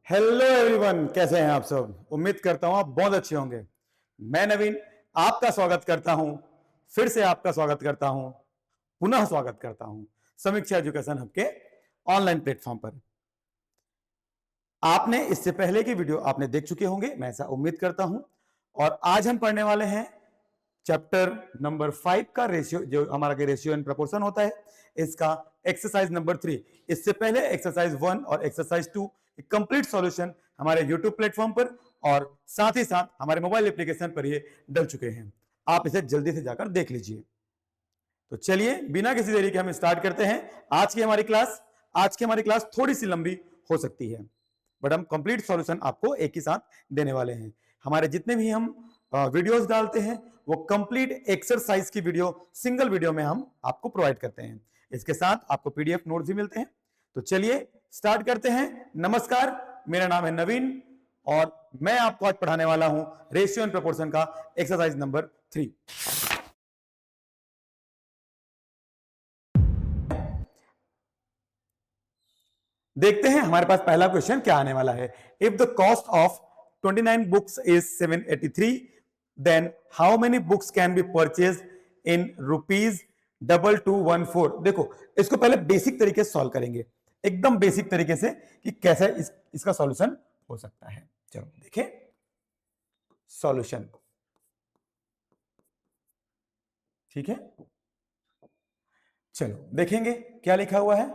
Hello everyone, कैसे हैं आप सब। उम्मीद करता हूं आप बहुत अच्छे होंगे। मैं नवीन आपका स्वागत करता हूं, फिर से आपका स्वागत करता हूं, पुनः स्वागत करता हूं समीक्षा एजुकेशन हब के ऑनलाइन प्लेटफॉर्म पर। आपने इससे पहले की वीडियो आपने देख चुके होंगे, मैं ऐसा उम्मीद करता हूं। और आज हम पढ़ने वाले हैं चैप्टर नंबर 5 का रेशियो, जो हमारा रेशियो एंड प्रोपोर्शन होता है, इसका एक्सरसाइज नंबर 3। इससे पहले एक्सरसाइज 1 और एक्सरसाइज 2 कंप्लीट सॉल्यूशन हमारे यूट्यूब प्लेटफॉर्म पर और साथ ही साथ हमारे मोबाइल एप्लीकेशन पर ये डल चुके हैं। आप इसे जल्दी से जाकर देख लीजिए। तो चलिए बिना किसी देरी के हम स्टार्ट करते हैं आज की हमारी क्लास थोड़ी सी लंबी हो सकती है, बट हम कंप्लीट सॉल्यूशन आपको एक ही साथ देने वाले हैं। हमारे जितने भी हम वीडियोस डालते हैं वो कंप्लीट एक्सरसाइज की वीडियो सिंगल वीडियो में हम आपको प्रोवाइड करते हैं। इसके साथ आपको पीडीएफ नोट्स भी मिलते हैं। तो चलिए स्टार्ट करते हैं। नमस्कार, मेरा नाम है नवीन और मैं आपको आज पढ़ाने वाला हूं रेशियो एंड प्रोपोर्शन का एक्सरसाइज नंबर 3। देखते हैं हमारे पास पहला क्वेश्चन क्या आने वाला है। If the cost of 29 books is 783, then how many books can be purchase in ₹2214। देखो, इसको पहले बेसिक तरीके से सॉल्व करेंगे, एकदम बेसिक तरीके से कि कैसे इसका सॉल्यूशन हो सकता है। चलो देखें सॉल्यूशन। ठीक है, चलो देखेंगे क्या लिखा हुआ है।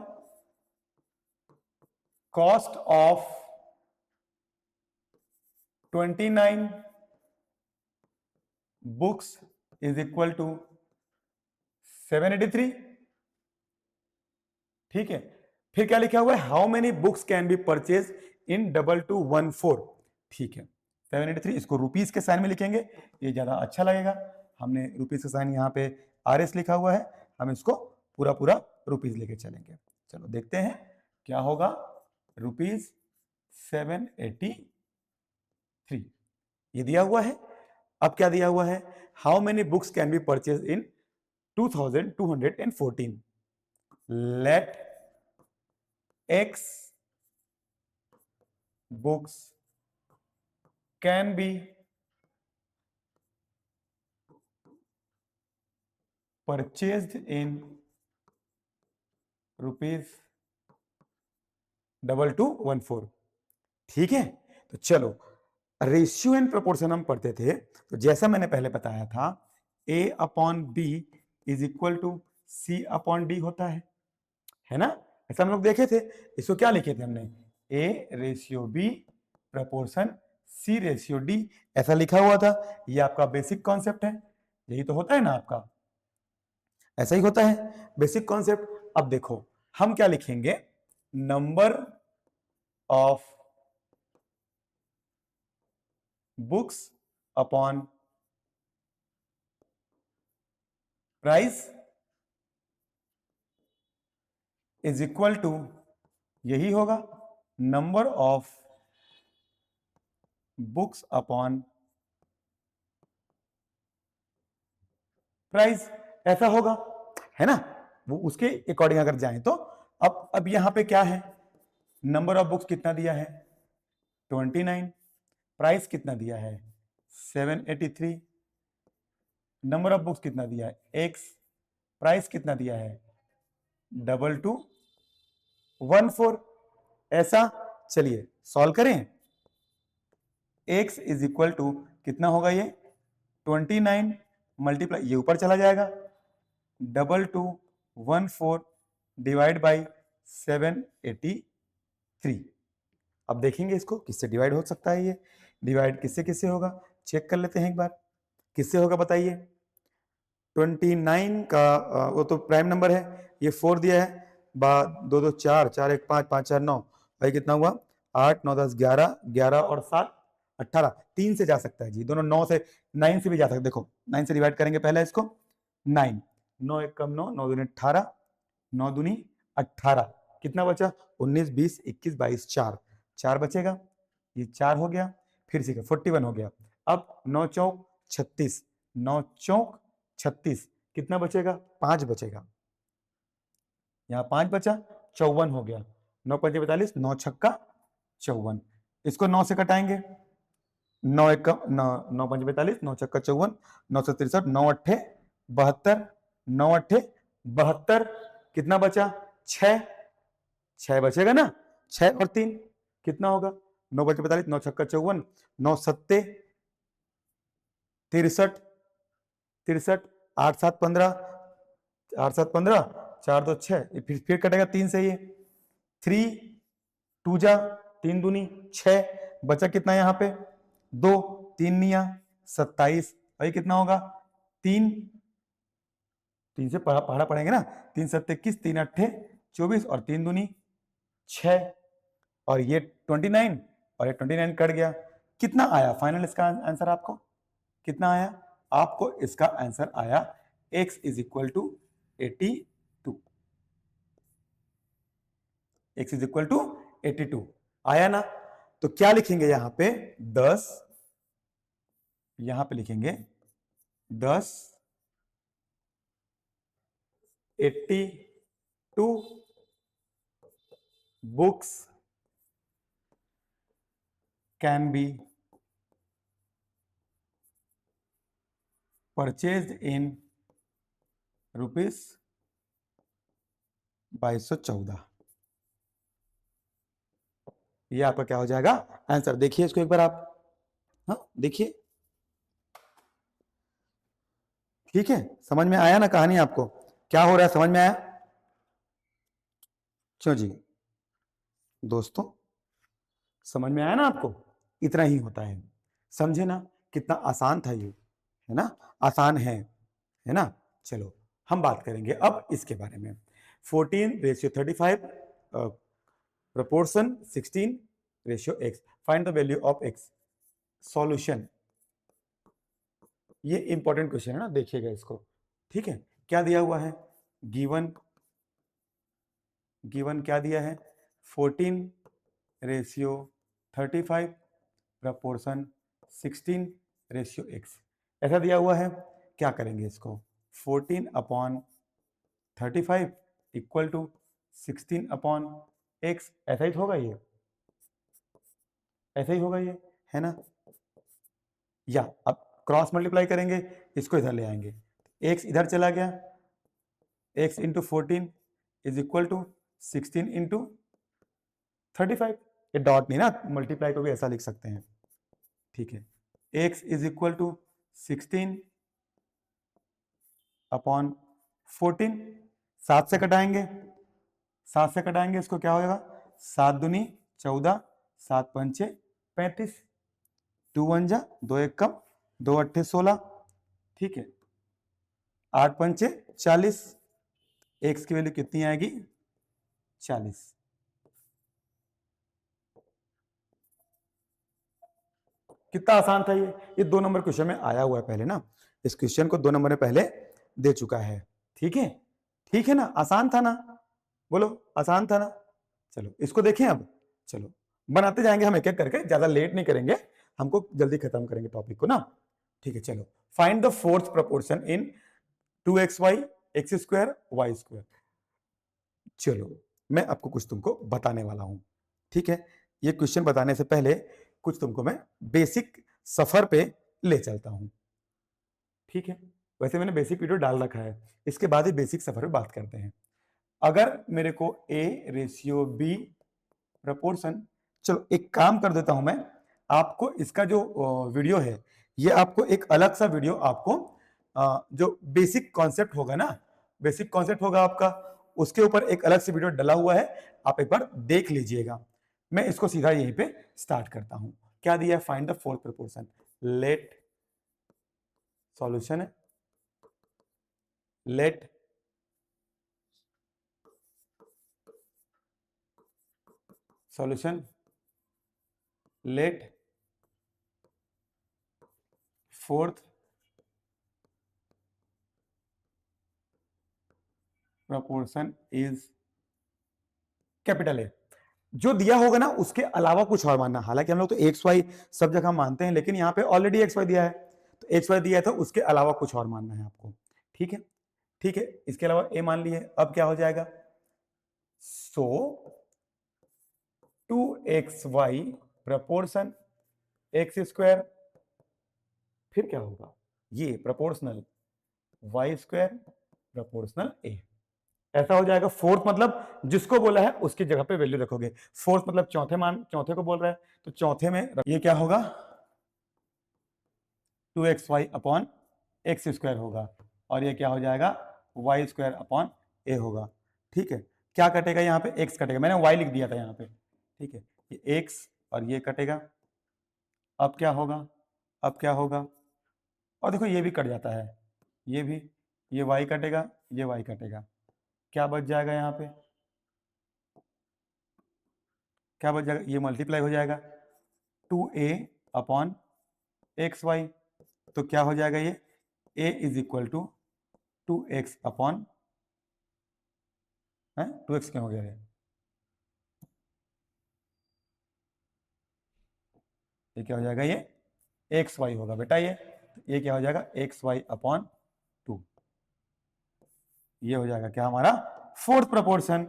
Cost of 29 books is equal to 783। ठीक है, फिर क्या लिखा हुआ है, how many books can be purchase in 2214। ठीक है, 783 इसको रुपीस के साइन में लिखेंगे, ये ज्यादा अच्छा लगेगा। हमने रुपीस का साइन यहाँ पे RS लिखा हुआ है, हम इसको पूरा पूरा रुपीस लेके चलेंगे। चलो देखते हैं क्या होगा। रुपीस 783 ये दिया हुआ है। अब क्या दिया हुआ है, how many books can be purchase in 2214। Let X books can be purchased in ₹2214। ठीक है, तो चलो रेशियो एंड प्रोपोर्शन हम पढ़ते थे, तो जैसा मैंने पहले बताया था A/B is equal to C/D होता है ना। ऐसा हम लोग देखे थे। इसको क्या लिखे थे हमने, A/B प्रपोर्शन C/D, ऐसा लिखा हुआ था। ये आपका बेसिक कॉन्सेप्ट है, यही तो होता है ना आपका, ऐसा ही होता है बेसिक कॉन्सेप्ट। अब देखो हम क्या लिखेंगे, number of books upon price is equal to, यही होगा number of books upon price, ऐसा होगा, है ना। वो उसके अकॉर्डिंग अगर जाएं तो अब यहां पे क्या है, नंबर ऑफ बुक्स कितना दिया है 29, प्राइस कितना दिया है 783, नंबर ऑफ बुक्स कितना दिया है X, प्राइस कितना दिया है 2214। ऐसा, चलिए सॉल्व करें। X इज इक्वल टू कितना होगा, ये 29 मल्टीप्लाई, ये ऊपर चला जाएगा 2214 डिवाइड बाई 783। अब देखेंगे इसको किससे डिवाइड हो सकता है। ये डिवाइड किससे किससे होगा, चेक कर लेते हैं एक बार, किससे होगा बताइए। 29 का वो तो प्राइम नंबर है, ये 4 दिया है, 2 2 4, 4 1 5, 5 4 9, भाई कितना हुआ 8 9 10 11, 11 और 7 18, 3 से जा सकता है जी, दोनों 9 से 9 से भी जा सकता है। देखो 9 से डिवाइड करेंगे पहले इसको, 9 9 1 कम 9, 9 दूनी 18, 9 दूनी 18, कितना बचा 19 20 21 22, 4 4 बचेगा, ये 4 हो गया, फिर से 41 हो गया। अब 9 चौक 36, 9 चौक 36, कितना बचेगा 5 बचेगा, यहाँ 5 बचा, 54 हो गया, 9 5 42, 9 छक्का 54, इसको 9 से कटाएंगे, 9 एक 9 5 45, 9 छक्का 54, 9 से 63, 9 अट्ठे 72, 9 अट्ठे 72, कितना बचा 6, 6 बचेगा ना, 6 और 3 कितना होगा, 9 5 45, 9 छक्का 54, 9 सत्ते 63, 63, 8 7 15, 8 7 15, 4 2 6, फिर कटेगा 3 से, ये 3 2 जा 3 दूनी 6, बचा कितना यहाँ पे 2, 3 निया 27, भाई कितना होगा 3, 3 से पढ़ा पड़ेंगे ना, 3 7 21, 3 अट्ठे 24 और 3 दूनी 6, और ये 29 और ये 29 कट गया, कितना आया फाइनल इसका आंसर आपको, कितना आया आपको, इसका आंसर आया x is equal to 82, x is equal to 82 आया ना। तो क्या लिखेंगे यहां पे 10, यहां पे लिखेंगे 10 82 books can be purchased in rupees 2214, ये आपका क्या हो जाएगा आंसर। देखिए इसको एक बार आप, हाँ देखिए, ठीक है, समझ में आया ना कहानी आपको, क्या हो रहा है समझ में आया, क्यों जी दोस्तों, समझ में आया ना आपको, इतना ही होता है, समझे ना, कितना आसान था ये, है ना, आसान है ना। चलो हम बात करेंगे अब इसके बारे में, 14:35 proportion 16:x, find the value of x, solution, ये इंपॉर्टेंट क्वेश्चन है ना, देखिएगा इसको, ठीक है, क्या दिया हुआ है, गिवन क्या दिया है 14:35 प्रपोर्शन 16:x, ऐसा दिया हुआ है, क्या करेंगे इसको 14/35 इक्वल टू 16/x, ऐसा ही होगा ये, ऐसा ही होगा ये, है ना, या अब क्रॉस मल्टीप्लाई करेंगे, इसको इधर ले आएंगे, x इधर चला गया, x into 14 is equal to 16 into 35, ये डॉट नहीं ना, मल्टीप्लाई को भी ऐसा लिख सकते हैं, ठीक है, x इज इक्वल टू 16/14, 7 से कटाएंगे, 7 से कटाएंगे इसको क्या होगा, 7 दूनी 14, 7 पंचे 35, 2 1 जा 2 1 कम, 2 अट्ठे 16, ठीक है, 8 पंचे 40, x की वैल्यू कितनी आएगी 40, कितना आसान था ये 2 नंबर क्वेश्चन में आया हुआ है पहले ना, इस क्वेश्चन को 2 नंबर में पहले दे चुका है, ठीक है ना, आसान था ना, बोलो आसान था ना। चलो इसको देखें अब, चलो बनाते जाएंगे हम एक एक करके, ज्यादा लेट नहीं करेंगे, हमको जल्दी खत्म करेंगे टॉपिक को ना, ठीक है। चलो find the fourth proportion in 2xy x square y square, चलो मैं आपको कुछ तुमको बताने वाला हूं, ठीक है, ये क्वेश्चन बताने से पहले कुछ तुमको मैं बेसिक सफर पे ले चलता हूं, ठीक है, वैसे मैंने बेसिक वीडियो डाल रखा है, इसके बाद ही बेसिक सफर पे बात करते हैं। अगर मेरे को A/B प्रपोर्शन, चलो एक काम कर देता हूं मैं, आपको इसका जो वीडियो है, ये आपको एक अलग सा वीडियो आपको जो बेसिक कॉन्सेप्ट होगा ना, बेसिक कॉन्सेप्ट होगा आपका, उसके ऊपर एक अलग से वीडियो डला हुआ है, आप एक बार देख लीजिएगा। मैं इसको सीधा यहीं पे स्टार्ट करता हूं, क्या दिया है, find the fourth proportion, let solution है, let solution, let fourth proportion is capital A, जो दिया होगा ना उसके अलावा कुछ और मानना, हालांकि हम लोग तो एक्स वाई सब जगह मानते हैं, लेकिन यहाँ पे ऑलरेडी एक्स वाई दिया है, तो एक्स वाई दिया है तो उसके अलावा कुछ और मानना है आपको, ठीक है, ठीक है, इसके अलावा ए मान लिए, अब क्या हो जाएगा, सो 2xy प्रपोर्शन एक्स स्क्वायर, फिर क्या होगा, ये प्रपोर्शनल वाई स्क्वायर प्रपोर्शनल ए। ऐसा हो जाएगा। फोर्थ मतलब जिसको बोला है उसकी जगह पे वैल्यू रखोगे। फोर्थ मतलब चौथे को बोल रहा है, तो चौथे में ये क्या होगा, 2xy अपॉन एक्स स्क्वायर होगा, और ये क्या हो जाएगा, वाई स्क्वायर अपॉन ए होगा। ठीक है, क्या कटेगा यहाँ पे, x कटेगा, मैंने y लिख दिया था यहाँ पे। ठीक है, ये x और ये कटेगा। अब क्या होगा, अब क्या होगा, और देखो ये भी कट जाता है, ये भी, ये y कटेगा, ये y कटेगा, क्या बच जाएगा यहाँ पे, क्या बच जाएगा, ये मल्टीप्लाई हो जाएगा 2a अपॉन एक्स वाई, तो क्या हो जाएगा ये, a is equal to 2x upon 2x क्यों हो गया, ये क्या हो जाएगा, ये एक्स वाई होगा बेटा, ये क्या हो जाएगा, एक्स वाई अपॉन 2, ये हो जाएगा क्या हमारा फोर्थ प्रपोर्शन।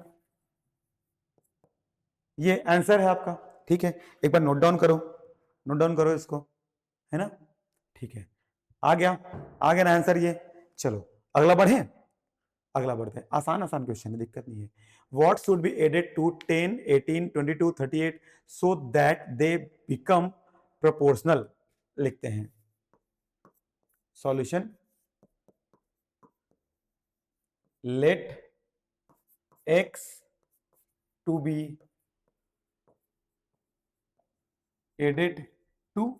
ये आंसर है आपका। ठीक है, एक बार नोट डाउन करो, नोट डाउन करो इसको, है ना। ठीक है, आ गया, आ गया ना आंसर ये। चलो अगला बढ़े, अगला बढ़ते हैं, आसान आसान क्वेश्चन है, दिक्कत नहीं है। What should be added to 10, 18, 22, 38 so that they become proportional, लिखते हैं solution. Let x to be added to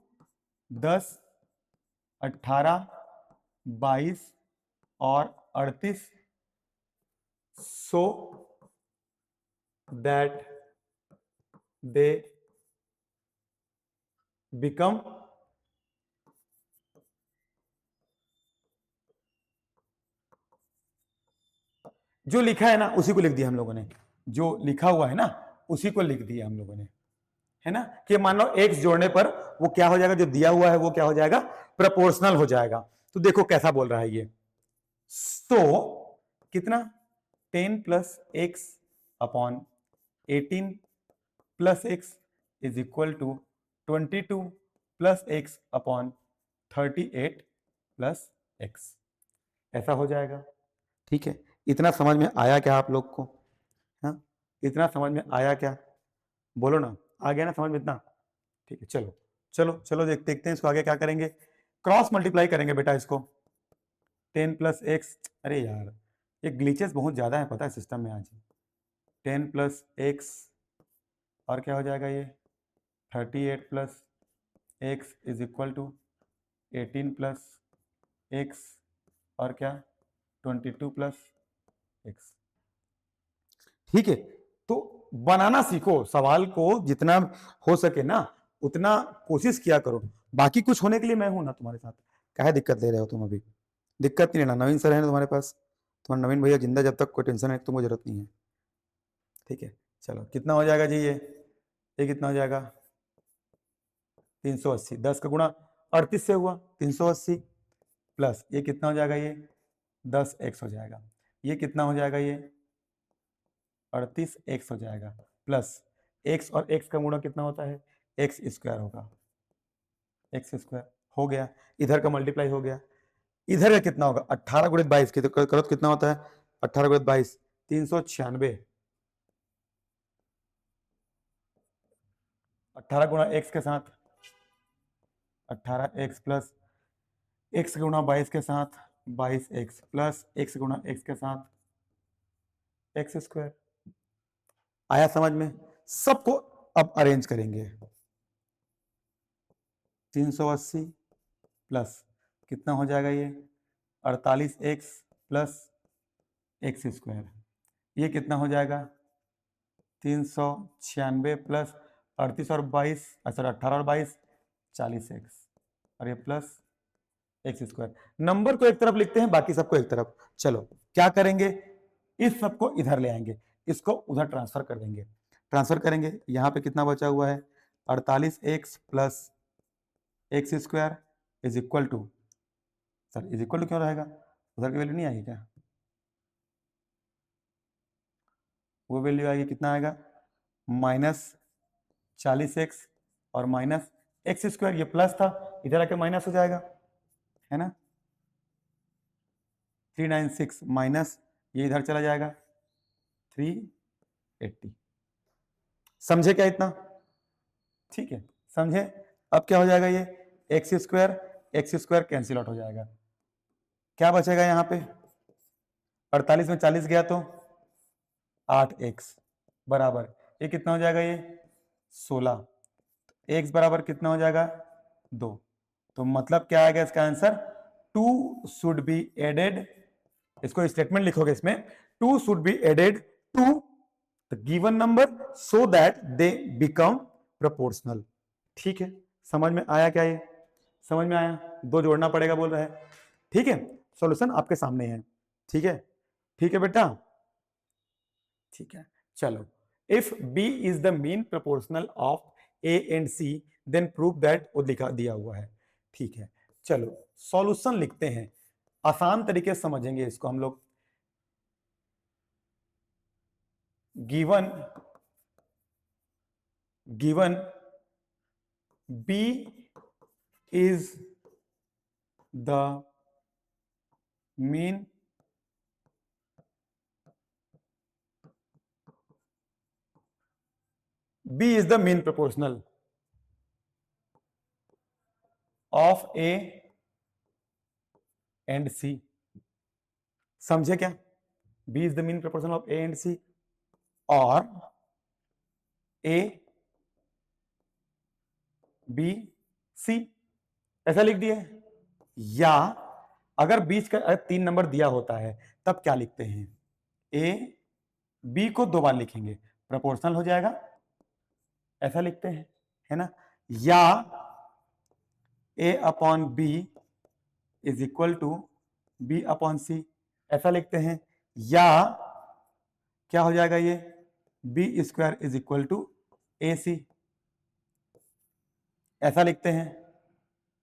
10, 18, 22 और 38 so that they become जो लिखा है ना उसी को लिख दिया हम लोगों ने, जो लिखा हुआ है ना उसी को लिख दिया हम लोगों ने, है ना, कि मान लो x जोड़ने पर वो क्या हो जाएगा, जो दिया हुआ है वो क्या हो जाएगा, प्रोपोर्शनल हो जाएगा। तो देखो कैसा बोल रहा है ये, तो कितना 10 plus X upon 18 plus X is equal to 22 plus X upon 38 plus X, ऐसा हो जाएगा। ठीक है, इतना समझ में आया क्या आप लोग को, हाँ इतना समझ में आया क्या, बोलो ना, आ गया ना समझ में इतना। ठीक है, चलो चलो चलो देखते हैं इसको आगे क्या करेंगे, क्रॉस मल्टीप्लाई करेंगे बेटा इसको, 10 प्लस एक्स, अरे यार ये ग्लिचेस बहुत ज्यादा है पता है सिस्टम में आज। 10 प्लस एक्स और क्या हो जाएगा ये 38 plus X is equal to 18 plus X और क्या 22 प्लस एक्स। ठीक है, तो बनाना सीखो, सवाल को जितना हो सके ना उतना कोशिश किया करो, बाकी कुछ होने के लिए मैं हूं ना तुम्हारे साथ, काहे दिक्कत ले रहे हो तुम, अभी दिक्कत नहीं लेना, नवीन सर है ना तुम्हारे पास, तुम्हारा नवीन भैया जिंदा जब तक कोई टेंशन है तुमको जरूरत नहीं है। ठीक है, चलो कितना हो जाएगा जी ये कितना हो जाएगा 380, 10 का गुणा 38 से हुआ 380 प्लस ये कितना हो जाएगा ये 10x हो जाएगा, ये कितना हो जाएगा ये 38x हो जाएगा, प्लस x और x का गुणा कितना होता है x स्क्वायर होगा, x स्क्वायर हो गया, इधर का मल्टीप्लाई हो गया, इधर का कितना होगा 18 गुणित 22 की तो करो तो कितना होता है 18 गुणित 22 396, 18 गुणा x के साथ 18x प्लस x गुणा 22 के साथ 22x प्लस x गुणा x के साथ x स्क्वायर। आया समझ में, सबको अब अरेंज करेंगे, 380 प्लस कितना हो जाएगा ये 48x प्लस एक्स स्क्वायर, ये कितना हो जाएगा 396 प्लस 38 और 22 अच्छा 18 और 22 40x और ये प्लस एक्स स्क्वायर। नंबर को एक तरफ लिखते हैं बाकी सबको एक तरफ। चलो क्या करेंगे, इस सबको इधर ले आएंगे, इसको उधर ट्रांसफर कर देंगे, ट्रांसफर करेंगे, यहाँ पे कितना बचा हुआ है 48x plus X square is equal to, sir is equal to क्यों रहेगा, उधर की वैल्यू नहीं आएगी क्या, वो वैल्यू आएगी कितना आएगा -40x और माइनस एक्स स्क्वायर, ये प्लस था, इधर आके माइनस हो जाएगा, है ना। 396 माइनस ये इधर चला जाएगा 380। समझे क्या इतना? ठीक है, समझे। अब क्या हो जाएगा, ये एक्स स्क्वायर कैंसिल आउट हो जाएगा, क्या बचेगा यहाँ पे, 48 में 40 गया तो 8x बराबर, ये कितना हो जाएगा, ये 16, x बराबर कितना हो जाएगा 2। तो मतलब क्या आएगा इसका आंसर, 2 शुड बी एडेड, इसको स्टेटमेंट लिखोगे इसमें, 2 should be added to the given number so that they become proportional. ठीक है, समझ में आया क्या, ये समझ में आया, 2 जोड़ना पड़ेगा बोल रहा है। ठीक है, सॉल्यूशन आपके सामने है। ठीक है, ठीक है बेटा, ठीक है। चलो, if B is the mean proportional of A and C then prove that, वो लिखा दिया हुआ है। ठीक है, चलो सॉल्यूशन लिखते हैं, आसान तरीके से समझेंगे इसको हम लोग। Given B is the mean proportional of A and C। समझे क्या, B is the mean proportional of A and C, और A B C ऐसा लिख दिए। या अगर बीच का 3 नंबर दिया होता है तब क्या लिखते हैं, A B को 2 बार लिखेंगे, प्रोपोर्शनल हो जाएगा, ऐसा लिखते हैं, है ना। या A upon B is equal to B upon C ऐसा लिखते हैं। या क्या हो जाएगा, ये B square is equal to AC ऐसा लिखते हैं,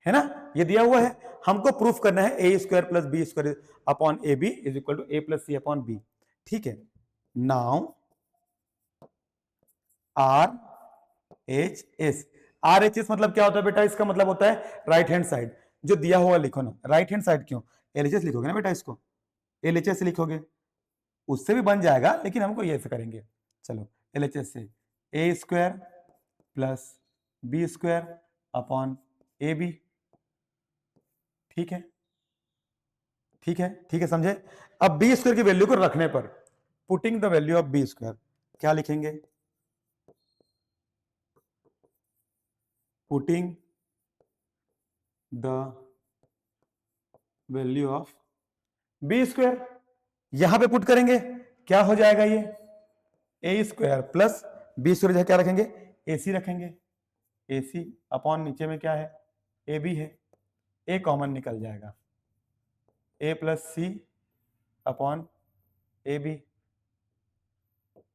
है ना। ये दिया हुआ है, हमको प्रूफ करना है A square plus B square upon A B is equal to A plus C upon B. ठीक है, नाउ RHS, RHS मतलब क्या होता है बेटा, इसका मतलब होता है राइट हैंड साइड, जो दिया हुआ लिखो ना, राइट हैंड साइड क्यों, LHS लिखोगे ना बेटा, इसको LHS लिखोगे, उससे भी बन जाएगा, लेकिन हमको ये से करेंगे। चलो LHS से A square plus B square upon A B. ठीक है, ठीक है, ठीक है, समझे। अब बी स्क्वायर की वैल्यू को रखने पर, putting the value of B square, क्या लिखेंगे, putting the value of B square, यहां पे पुट करेंगे, क्या हो जाएगा, ये A square plus B square क्या रखेंगे, AC रखेंगे, AC अपॉन नीचे में क्या है, AB है, ए कॉमन निकल जाएगा, A plus C upon AB।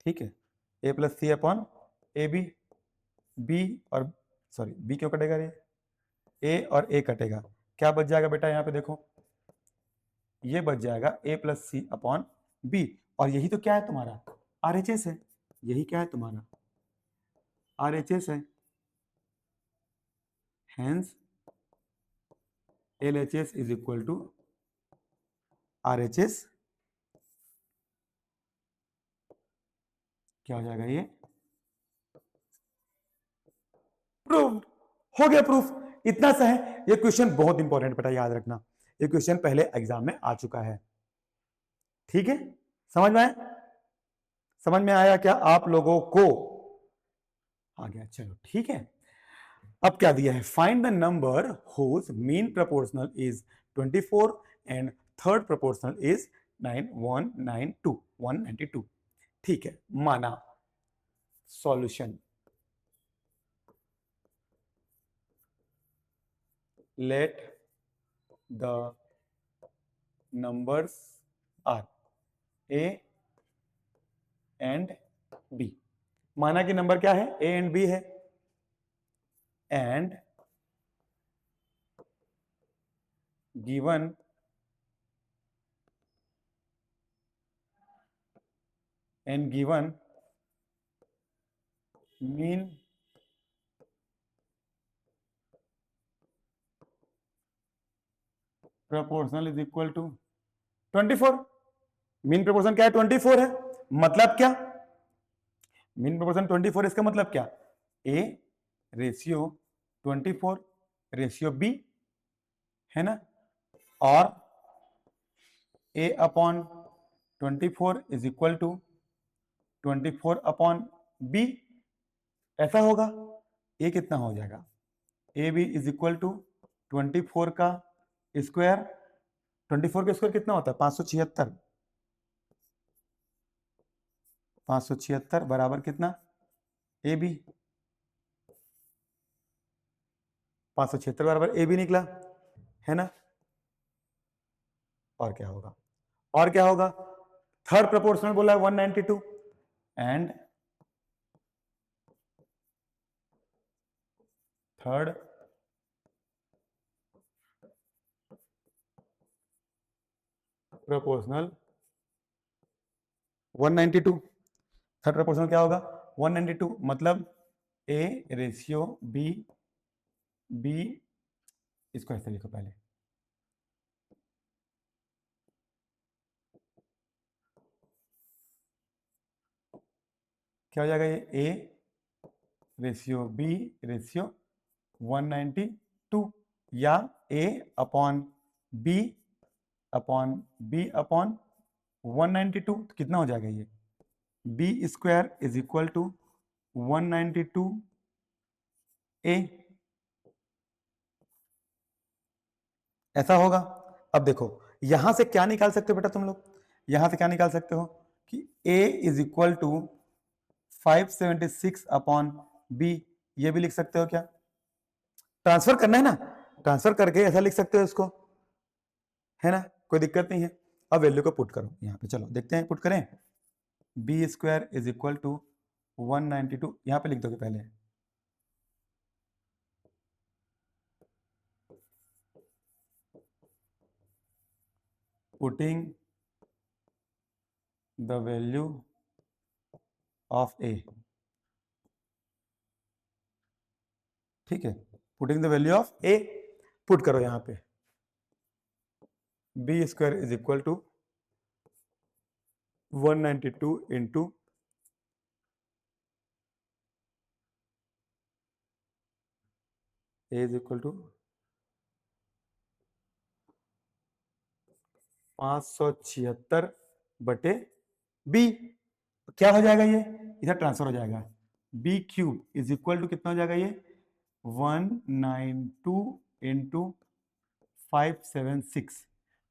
ठीक है, A plus C upon AB, B और सॉरी B क्यों कटेगा, ये A और A कटेगा, क्या बच जाएगा बेटा, यहां पे देखो, ये बच जाएगा A plus C upon B, और यही तो क्या है तुम्हारा RHS है, यही क्या है तुम्हारा RHS है, hence LHS is equal to RHS। क्या हो जाएगा, ये प्रूव्ड, हो गया प्रूफ, इतना सा है। ये क्वेश्चन बहुत इंपॉर्टेंट बेटा, याद रखना, ये क्वेश्चन पहले एग्जाम में आ चुका है। ठीक है, समझ में आया, समझ में आया क्या आप लोगों को, आ गया, चलो ठीक है। अब क्या दिया है, find the number whose mean proportional is 24 and third proportional is 192। ठीक है, माना, solution, let the numbers are A and B, माना कि नंबर क्या है, A and B है, and given mean proportional is equal to 24। Mean proportion क्या है? 24 है। मतलब क्या? मीन प्रोपोर्शन 24, इसका मतलब क्या? ए रेशियो 24 रेशियो बी, है ना, और A upon 24 is equal to 24 upon B. ऐसा होगा। ए कितना हो जाएगा? A B is equal to 24 का स्क्वायर। 24 का स्क्वायर कितना होता है? 576। 576 बराबर कितना? A B. 576 बराबर ए बी निकला, है ना। और क्या होगा? और क्या होगा? थर्ड प्रोपोर्शनल बोला है 192 and third proportional 192। Third proportional क्या होगा? 192। मतलब ए रेशियो बी, बी इसको ऐसे लिखो पहले, क्या हो जाएगा? ये ए रेशियो बी रेशियो 192 या A upon B upon B upon 192। तो कितना हो जाएगा? ये B square is equal to 192 A. ऐसा होगा। अब देखो यहां से क्या निकाल सकते हो बेटा तुम लोग? यहां से क्या निकाल सकते हो कि a is equal to 576 upon B. ये भी लिख सकते हो क्या? ट्रांसफर करना है ना, ट्रांसफर करके ऐसा लिख सकते हो इसको, है ना, कोई दिक्कत नहीं है। अब वैल्यू को पुट करो यहाँ पे, चलो देखते हैं, पुट करें। B square is equal to 192, यहाँ पे लिख दोगे पहले, putting the value of A. ठीक है, putting the value of A, put करो यहाँ पे। B square is equal to 192 into A is equal to 576 बटे बी। क्या हो जाएगा? ये इधर ट्रांसफर हो जाएगा। B cube is equal to कितना हो जाएगा? ये 192 इंटू 576।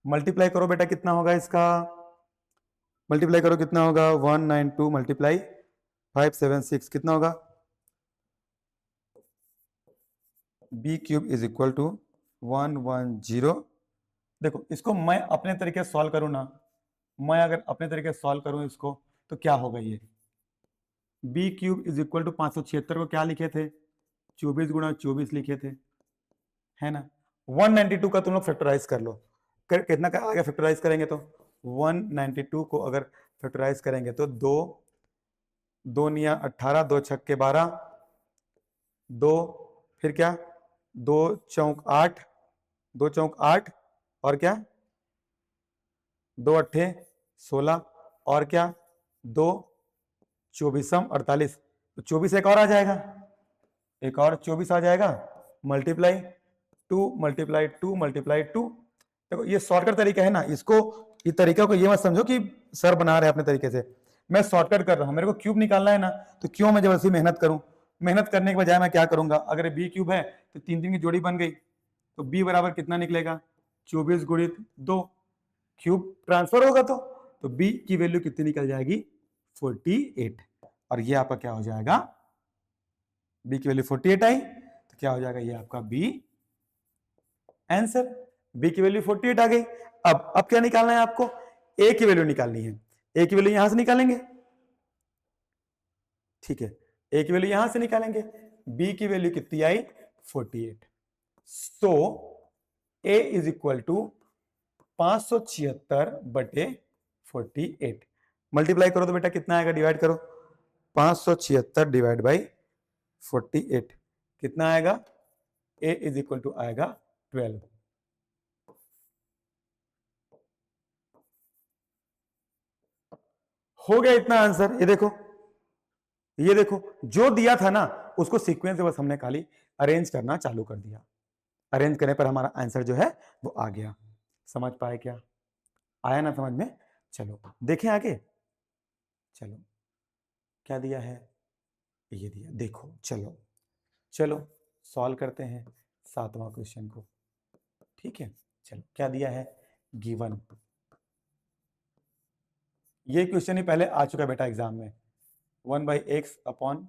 मल्टीप्लाई करो बेटा, कितना होगा इसका? मल्टीप्लाई करो, कितना होगा? 192 मल्टीप्लाई 576 कितना होगा? B cube is equal to 110। देखो इसको मैं अपने तरीके से सॉल्व करूं ना, मैं अगर अपने तरीके से सॉल्व करूं इसको, तो क्या होगा? ये B cube is equal to 576 को क्या लिखे थे? 24 गुणा 24 लिखे थे, है ना। 192 का तुम लोग फैक्टराइज कर लो, कितना का आगे फैक्टराइज करेंगे तो 192 को अगर फैक्टराइज करेंगे तो 2 2 निया 18, 2 छक्के 12, 2 फिर क्या, 2 चौक 8, 2 चौक 8 और क्या, 2 अट्ठे 16 और क्या, 2 24 48। तो 24 एक और आ जाएगा, एक और 24 आ जाएगा, मल्टीप्लाई 2 मल्टीप्लाई 2 मल्टीप्लाई 2। देखो ये शॉर्टकट तरीका है ना, इसको इस तरीका को ये मत समझो कि सर बना रहे अपने तरीके से, मैं शॉर्टकट कर रहा हूं। मेरे को क्यूब निकालना है ना, तो क्यों मैं जबरदस्ती मेहनत करूं? मेहनत करने के बजाय मैं क्या करूंगा, अगर बी क्यूब है तो 3 3 की जोड़ी बन गई, तो बी बराबर कितना निकलेगा? 24 गुणित 2, क्यूब ट्रांसफर होगा तो बी की वैल्यू कितनी निकल जाएगी? 48। और ये आपका क्या हो जाएगा? बी की वैल्यू 48 आई, तो क्या हो जाएगा? ये आपका बी आंसर। बी की वैल्यू 48 आ गई। अब क्या निकालना है आपको? ए की वैल्यू निकालनी है। ए की वैल्यू यहां से निकालेंगे, ठीक है, ए की वैल्यू यहां से निकालेंगे। बी की वैल्यू कितनी आई? 48। सो ए इज इक्वल टू 576 बटे 48। मल्टीप्लाई करो तो बेटा कितना आएगा? डिवाइड करो, 576 डिवाइड बाई 48 कितना आएगा? ए इज इक्वल टू आएगा 12। हो गया इतना आंसर। ये देखो, ये देखो, जो दिया था ना उसको सीक्वेंस से बस हमने खाली अरेंज करना चालू कर दिया। अरेंज करने पर हमारा आंसर जो है वो आ गया। समझ पाए क्या? आया ना समझ में? चलो देखें आगे। चलो क्या दिया है? ये दिया, देखो। चलो चलो सॉल्व करते हैं 7वां क्वेश्चन को। ठीक है, चलो क्या दिया है? गिवन। ये क्वेश्चन ही पहले आ चुका बेटा एग्जाम में। 1/x upon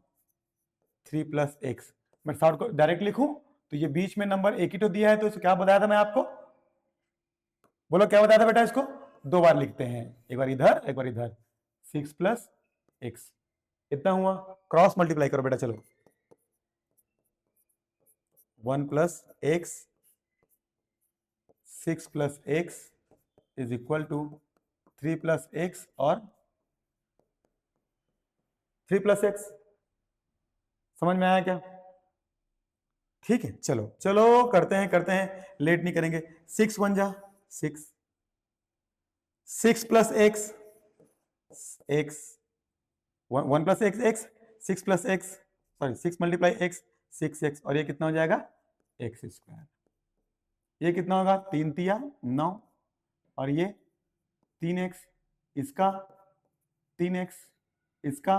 3 plus x. मैं शॉर्ट को डायरेक्ट लिखूं तो ये बीच में नंबर एक ही तो दिया है, तो इसको क्या बताया था मैं आपको? बोलो क्या बताया था बेटा? इसको दो बार लिखते हैं, एक बार इधर एक बार इधर। 6 प्लस एक्स इतना हुआ। क्रॉस मल्टीप्लाई करो बेटा। चलो 1 plus X 6 plus X is equal to 3 plus X और 3 प्लस एक्स। समझ में आया क्या? ठीक है, चलो चलो करते हैं, लेट नहीं करेंगे। 6 1 जा 6, 6 plus x x, 1 plus x x, 6 plus x, sorry 6 multiply x 6 x, और ये कितना हो जाएगा? X square. ये कितना होगा? 3 तिया 9, और ये 3x, इसका 3x, इसका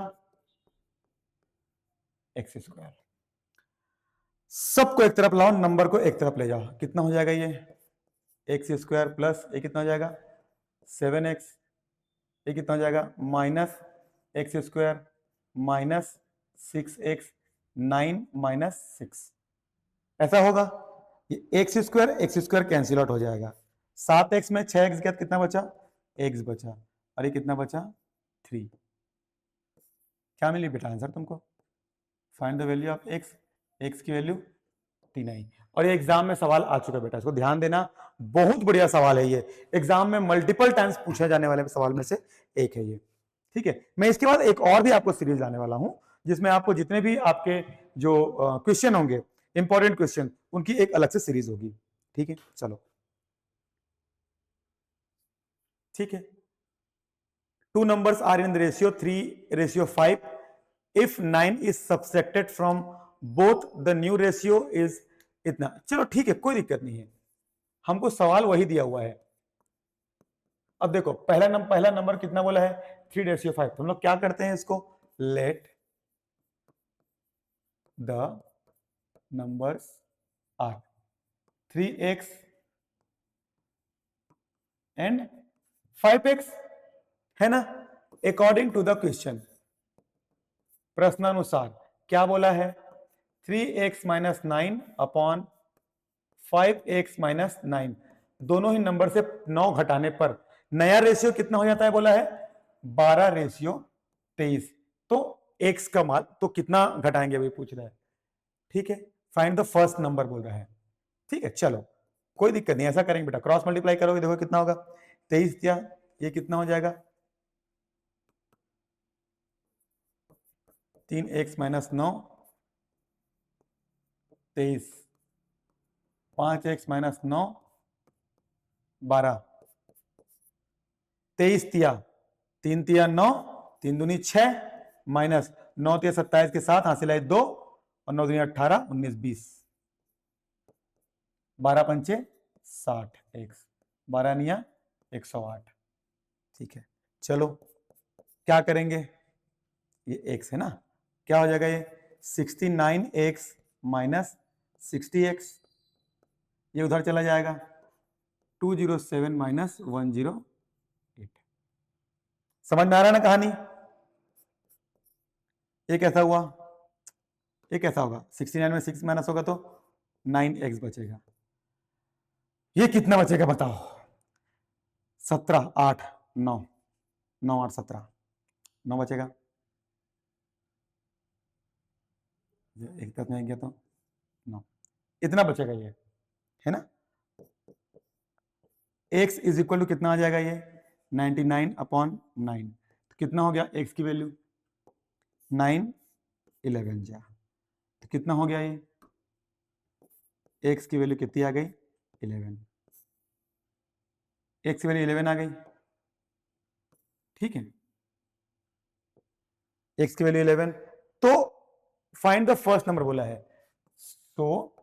एक्स स्क्वायर। सबको एक तरफ लाओ, नंबर को एक तरफ ले जाओ। कितना हो जाएगा ये? एक्स स्क्वायर प्लस ये कितना हो जाएगा? 7x। ये कितना हो जाएगा? Minus x square minus 6x, 9 minus 6। ऐसा होगा। ये एक्स स्क्वायर कैंसिल आउट हो जाएगा। 7x में 6x के बाद कितना बचा? x बचा, और ये कितना बचा? 3। क्या मिली बेटा आंसर तुमको? Find the value of x। x की वैल्यू 3 आई। और ये एग्जाम में सवाल आ चुका बेटा, इसको ध्यान देना, बहुत बढ़िया सवाल है ये। एग्जाम में मल्टीपल टाइम्स पूछे जाने वाले सवाल में से एक है ये। ठीक है, मैं इसके बाद एक और भी आपको सीरीज लाने वाला हूं, जिसमें आपको जितने भी आपके जो क्वेश्चन होंगे, इंपॉर्टेंट क्वेश्चन, उनकी एक अलग से सीरीज होगी। ठीक है, चलो ठीक है। Two numbers are in the ratio 3:5. If 9 is subtracted from both, the new ratio is इतना। चलो ठीक है, कोई दिक्कत नहीं है, हमको सवाल वही दिया हुआ है। अब देखो पहला नंबर कितना बोला है? 3:5। तो हम लोग क्या करते हैं इसको? Let the numbers are 3x and 5x, है ना? अकॉर्डिंग टू द क्वेश्चन, प्रश्नानुसार क्या बोला है? 3x minus 9 upon 5x minus 9। दोनों ही नंबर से 9 घटाने पर नया रेशियो कितना हो जाता है? बोला है 12:23। तो x का मान तो कितना घटाएंगे वही पूछ रहा है। ठीक है, फाइंड द फर्स्ट नंबर बोल रहा है। ठीक है, चलो कोई दिक्कत नहीं, ऐसा करेंगे बेटा, क्रॉस मल्टीप्लाई करोगे, देखो कितना होगा? 23 दिया, ये कितना हो जाएगा? 3x माइनस 9 23, 5x माइनस 9 12, 23 तिया 3 तिया 9, 3 दूनी 6, माइनस 9 तिया 27 के साथ हासिल है 2, और 9 दूनी 18, 19 20, 12 पंचे 60, एक्स 12 निया 108। ठीक है, चलो क्या करेंगे? ये एक्स है ना, क्या हो जाएगा ये? 69x माइनस 60x, ये उधर चला जाएगा। 207 माइनस 108। समझ में आ रहा है ना कहानी? ये कैसा हुआ? ये कैसा होगा? 69 में 6 माइनस होगा तो 9x बचेगा। ये कितना बचेगा बताओ? 17 8 9, 9 8 17, 9 बचेगा। एक तरफ में गया तो 9, इतना बचेगा ये, है ना? x इज इक्वल टू कितना आ जाएगा ये? 99 अपॉन 9। तो कितना हो गया x की वैल्यू? 9 11 जा, तो कितना हो गया ये? x की वैल्यू कितनी आ गई? 11। x की वैल्यू 11 आ गई। ठीक है, x की वैल्यू 11, तो फाइंड द फर्स्ट नंबर बोला है, तो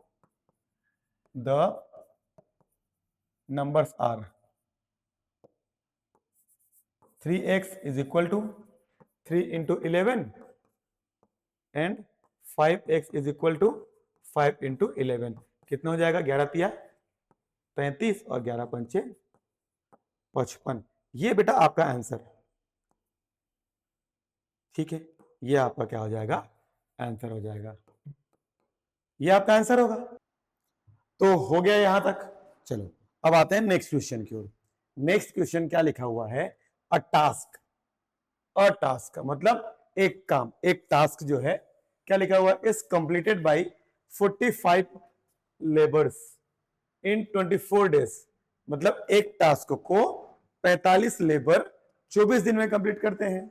the numbers are 3x is equal to 3 into 11 and 5x is equal to 5 into 11, कितना हो जाएगा, 11 तिया 35 और 11 पंचे 55। ये बेटा आपका आंसर, ठीक है, ये आपका क्या हो जाएगा, आंसर हो जाएगा, ये आपका आंसर होगा। तो हो गया यहां तक। चलो अब आते हैं नेक्स्ट क्वेश्चन की ओर। नेक्स्ट क्वेश्चन क्या लिखा हुआ है, अ टास्क, अ टास्क मतलब एक काम, एक टास्क जो है क्या लिखा हुआ है, is completed by 45 labours in 24 days, मतलब एक टास्क को 45 लेबर 24 दिन में कंप्लीट करते हैं।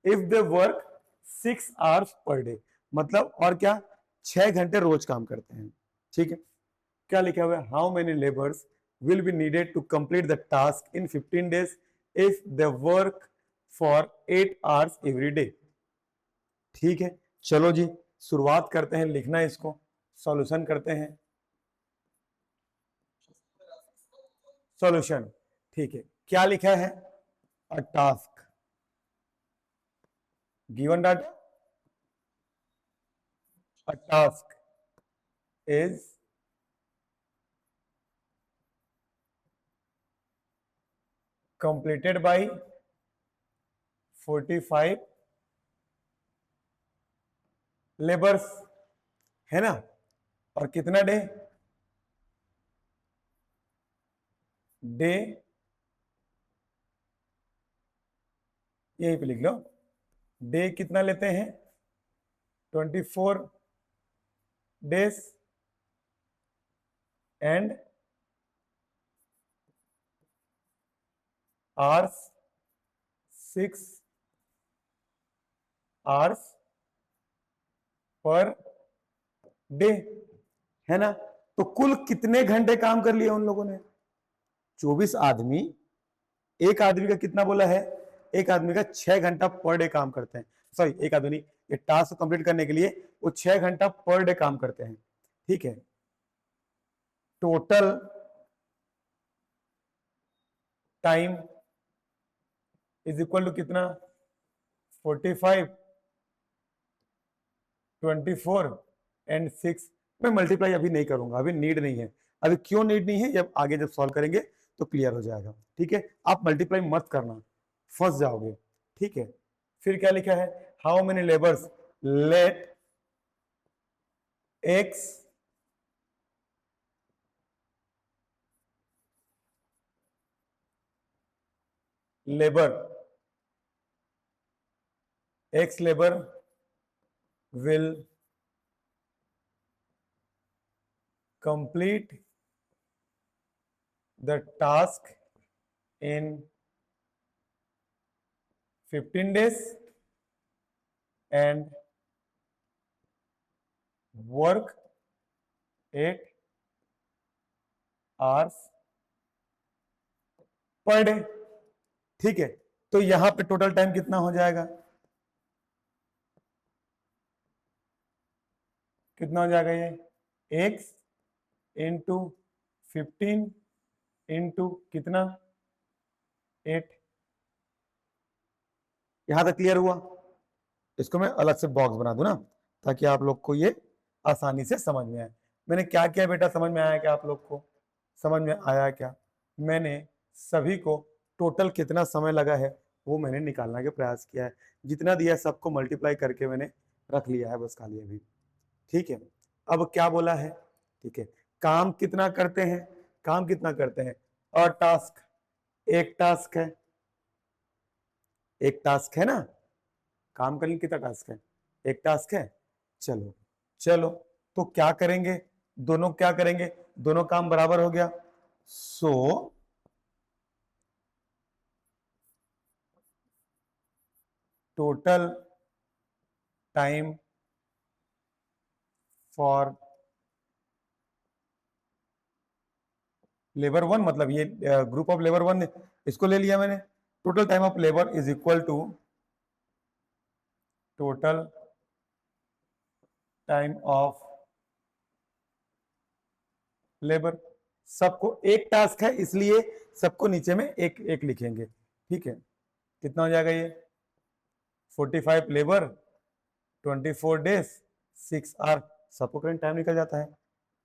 If they work 6 hours per day, मतलब और क्या, 6 घंटे रोज काम करते हैं, ठीक है। क्या लिखा हुआ है, how many labours will be needed to complete the task in 15 days if they work for 8 hours every day. ठीक है, चलो जी शुरुआत करते हैं लिखना, इसको सॉल्यूशन करते हैं। सॉल्यूशन, ठीक है, क्या लिखा है, अ task given data, a task is completed by 45 labours, है ना, और कितना डे, डे यहीं पे लिख लो, डे कितना लेते हैं, 24 days and hours 6 hours per day, है ना। तो कुल कितने घंटे काम कर लिए उन लोगों ने, 24 आदमी, एक आदमी का कितना बोला है, एक आदमी का 6 घंटा पर डे काम करते हैं, सॉरी एक आदमी नहीं, ये टास्क कंप्लीट करने के लिए वो 6 घंटा पर डे काम करते हैं, ठीक है। Total time is equal to कितना, 45 24 एंड 6, मैं मल्टीप्लाई अभी नहीं करूंगा, अभी नीड नहीं है। अभी क्यों नीड नहीं है, जब आगे जब सॉल्व करेंगे तो क्लियर हो जाएगा, ठीक है। आप मल्टीप्लाई मत करना, फंस जाओगे, ठीक है। फिर क्या लिखा है, how many labours let X labour, X labour will complete the task in 15 days and work 8 hours per day, ठीक है। तो यहां पे टोटल टाइम कितना हो जाएगा, कितना हो जाएगा, ये x इंटू 15 इंटू कितना 8, यहां तक क्लियर हुआ। इसको मैं अलग से बॉक्स बना दूं ना, ताकि आप लोग को ये आसानी से समझ में आए। मैंने क्या किया बेटा, समझ में आया क्या आप लोग को, समझ में आया क्या, मैंने सभी को टोटल कितना समय लगा है वो मैंने निकालने का प्रयास किया है, जितना दिया सबको मल्टीप्लाई करके मैंने रख लिया है बस खाली अभी, ठीक है। अब क्या बोला है, ठीक है, काम कितना करते हैं, काम कितना करते हैं, और टास्क, एक टास्क है, एक टास्क है ना, काम करने कितना टास्क है, एक टास्क है। चलो चलो, तो क्या करेंगे, दोनों क्या करेंगे, दोनों काम बराबर हो गया, so total time for labour one, मतलब ये ग्रुप ऑफ लेबर वन, इसको ले लिया मैंने, total time of labour is equal to total time of labour. सबको एक टास्क है इसलिए सबको नीचे में एक एक लिखेंगे, ठीक है। कितना हो जाएगा ये 45 लेबर 24 डेज 6 आवर, सबको करंट टाइम निकल जाता है,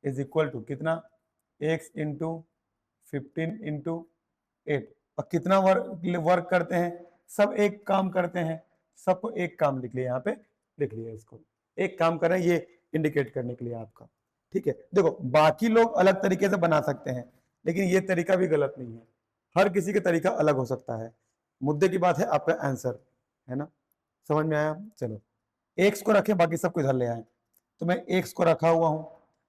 इज इक्वल टू कितना x इंटू 15 इंटू 8। और कितना वर्क करते हैं, सब एक काम करते हैं, सबको एक काम लिख लिया, यहाँ पे लिख लिया, इसको एक काम कर रहे हैं, ये इंडिकेट करने के लिए आपका, ठीक है। देखो बाकी लोग अलग तरीके से बना सकते हैं, लेकिन ये तरीका भी गलत नहीं है, हर किसी का तरीका अलग हो सकता है। मुद्दे की बात है आपका आंसर, है ना, समझ में आया। चलो एक्स को रखें, बाकी सबको इधर ले आए। तो मैं एक्स को रखा हुआ हूं,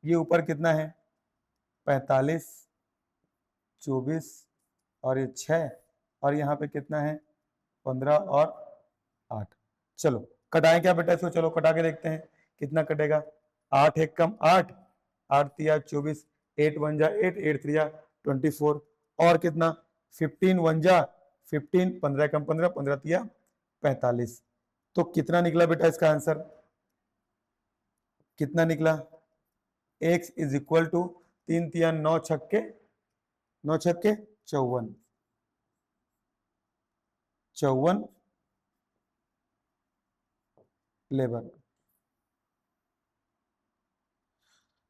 ये ऊपर कितना है 45 24 और ये 6 और यहाँ पे कितना है 15 और 8। चलो कटाएं क्या बेटा इसको, चलो कटा के देखते हैं कितना कटेगा। 8 एक कम 8, 8 तिया 24, 8 1 जा 8, 8 3 जा 24 और कितना 15 1 जा 15, 15 कम 15, 15 तिया 45। तो कितना निकला बेटा इसका आंसर, कितना निकला x इज इक्वल टू 3 तिया 9 छक्के 9 छक्के 54, 54 लेबर।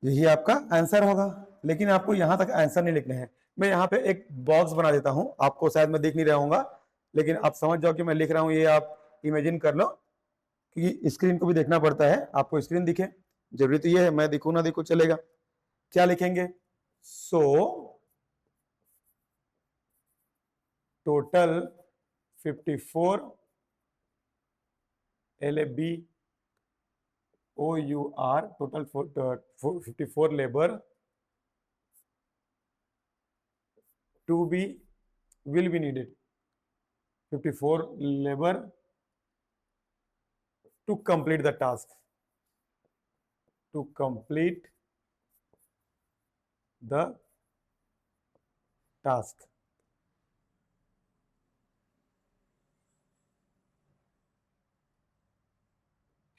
यही आपका आंसर होगा, लेकिन आपको यहां तक आंसर नहीं लिखने हैं। मैं यहाँ पे एक बॉक्स बना देता हूं, आपको शायद मैं दिख नहीं रहा हूँ, लेकिन आप समझ जाओ कि मैं लिख रहा हूं, ये आप इमेजिन कर लो, क्योंकि स्क्रीन को भी देखना पड़ता है, आपको स्क्रीन दिखे, जरूरी तो ये है, मैं दिखू ना दिखू चलेगा। क्या लिखेंगे, so total 54 LABOUR total 54 labor to be will be needed, 54 labor to complete the task, to complete the task।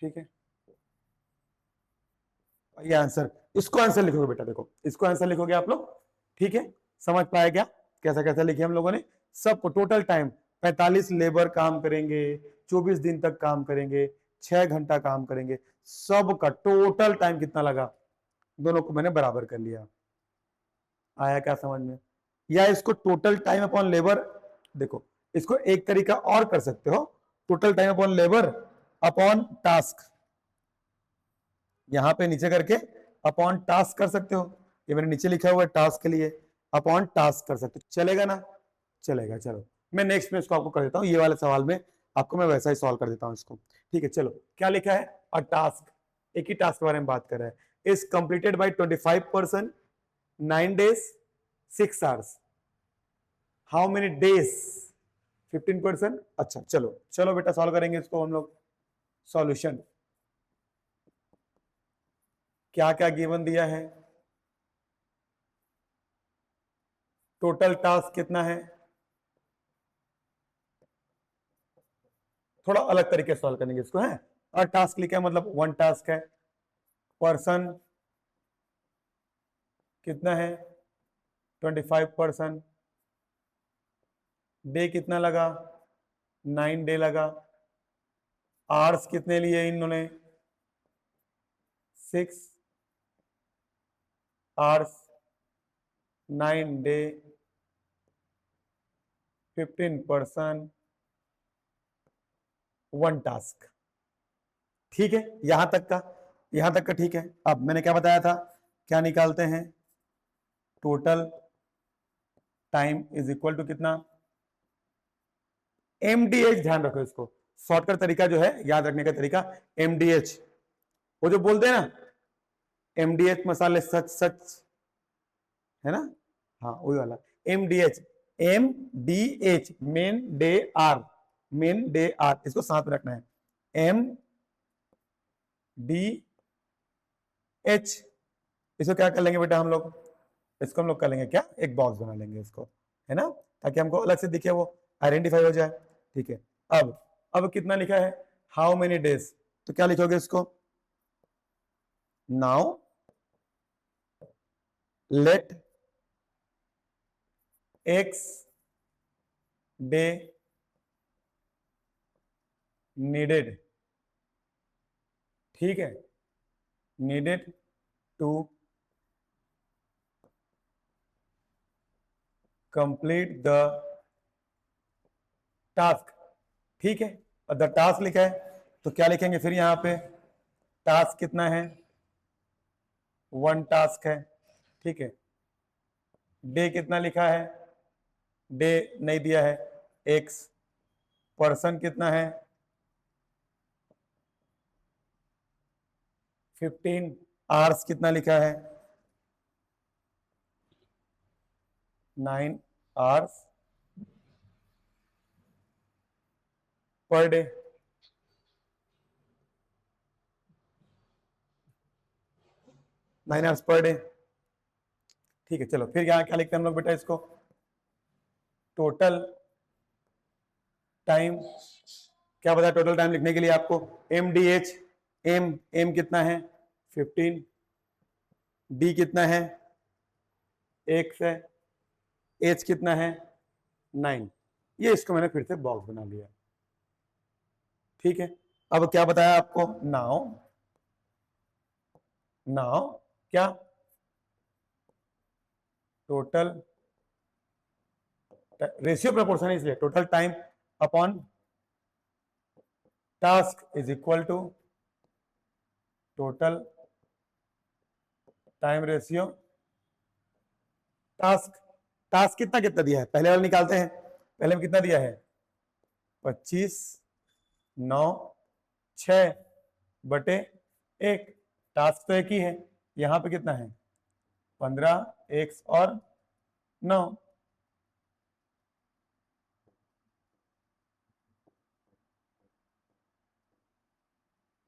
ठीक है, ये आंसर, इसको आंसर लिखोगे बेटा, देखो इसको आंसर लिखोगे आप लोग, ठीक है। समझ पाया क्या कैसा कैसा लिखे हम लोगों ने। सबको टोटल टाइम 45 लेबर काम करेंगे, 24 दिन तक काम करेंगे, 6 घंटा काम करेंगे, सबका टोटल टाइम कितना लगा, दोनों को मैंने बराबर कर लिया। आया क्या समझ में, या इसको टोटल टाइम अपॉन लेबर, देखो इसको एक तरीका और कर सकते हो, total time upon labour upon task, यहां पे नीचे करके अपॉन टास्क कर सकते हो, ये मैंने नीचे लिखा हुआ है टास्क के लिए, अपॉन टास्क कर सकते हो, चलेगा ना, चलेगा। चलो मैं नेक्स्ट में इसको आपको कर देता हूं, ये वाले सवाल में आपको मैं वैसा ही सॉल्व कर देता हूं इसको, ठीक है। चलो क्या लिखा है, अ टास्क, एक ही टास्क के बारे में बात कर रहा है, is completed by 25% 9 days 6 hours, how many days 15%। अच्छा चलो चलो बेटा सॉल्व करेंगे इसको हम लोग। सॉल्यूशन क्या क्या गिवन दिया है, टोटल टास्क कितना है, थोड़ा अलग तरीके से सॉल्व करेंगे इसको, है। और टास्क लिखा है मतलब 1 टास्क है, पर्सन कितना है 25%, डे कितना लगा 9 डे लगा, आवर्स कितने लिए इन्होंने 6 आवर्स, 9 डे 15%, 1 टास्क, ठीक है। यहां तक का ठीक है। अब मैंने क्या बताया था, क्या निकालते हैं, total time is equal to कितना, MDH, ध्यान रखो इसको, शॉर्टकट तरीका जो है याद रखने का तरीका MDH, वो जो बोलते हैं ना MDH मसाले सच सच, है ना, हाँ वही वाला MDH, MDH men day hour, men day hour, इसको साथ में रखना है, MDH। इसको क्या कर लेंगे बेटा हम लोग, इसको हम लोग कर लेंगे क्या, एक बॉक्स बना लेंगे इसको, है ना, ताकि हमको अलग से दिखे, वो आइडेंटिफाई हो जाए, ठीक है। अब कितना लिखा है, हाउ मेनी डेज, तो क्या लिखोगे इसको, now let x day needed, ठीक है, needed to complete the task, ठीक है, और द टास्क लिखा है तो क्या लिखेंगे फिर यहां पे, टास्क कितना है, 1 टास्क है, ठीक है, डे कितना लिखा है, डे नहीं दिया है, एक्स, पर्सन कितना है 15, आवर्स कितना लिखा है 9 hours per day, 9 hours per day, ठीक है। चलो फिर यहां क्या लिखते हैं हम लोग बेटा, इसको टोटल टाइम, क्या बताया टोटल टाइम लिखने के लिए आपको, एम डी एच, एम कितना है 15, डी कितना है एक्स है, एच कितना है 9, ये इसको मैंने फिर से बॉक्स बना लिया, ठीक है। अब क्या बताया आपको, नाउ नाउ क्या, टोटल रेशियो प्रोपोर्शन है इसलिए total time upon task is equal to total time ratio task, task कितना कितना दिया है पहले वाला निकालते हैं, पहले में कितना दिया है 25 9 6 बटे 1, टास्क तो एक ही है, यहां पे कितना है 15 एक्स और 9,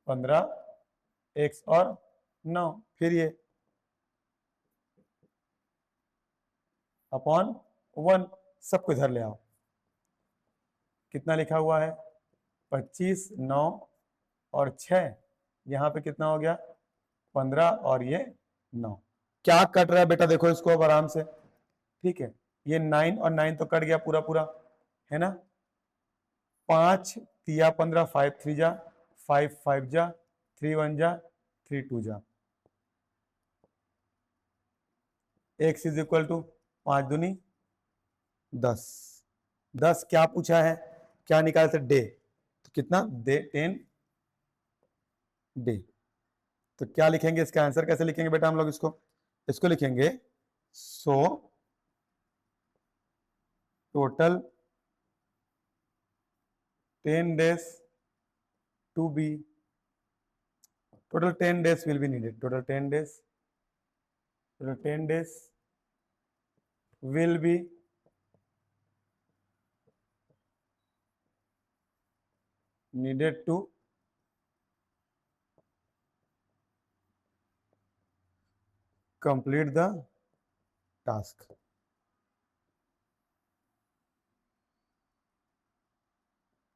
15 एक्स और 9, फिर ये अपॉन 1, सबको इधर ले आओ, कितना लिखा हुआ है 25 9 और 6, यहां पे कितना हो गया 15 और ये 9, क्या कट रहा है बेटा देखो इसको अब आराम से, ठीक है, ये 9 और 9 तो कट गया पूरा पूरा, है ना, 5 तिया 15, 5 3 जा, 5 5 जा, 3 1 जा, 3 2 जा, एक्स इज इक्वल टू 5 दूनी 10, 10 क्या पूछा है, क्या निकाले थे डे, तो कितना डे 10 डे, तो क्या लिखेंगे इसका आंसर कैसे लिखेंगे बेटा हम लोग इसको, इसको लिखेंगे so total 10 days to be, total 10 days will be needed, total 10 days will be needed to complete the task,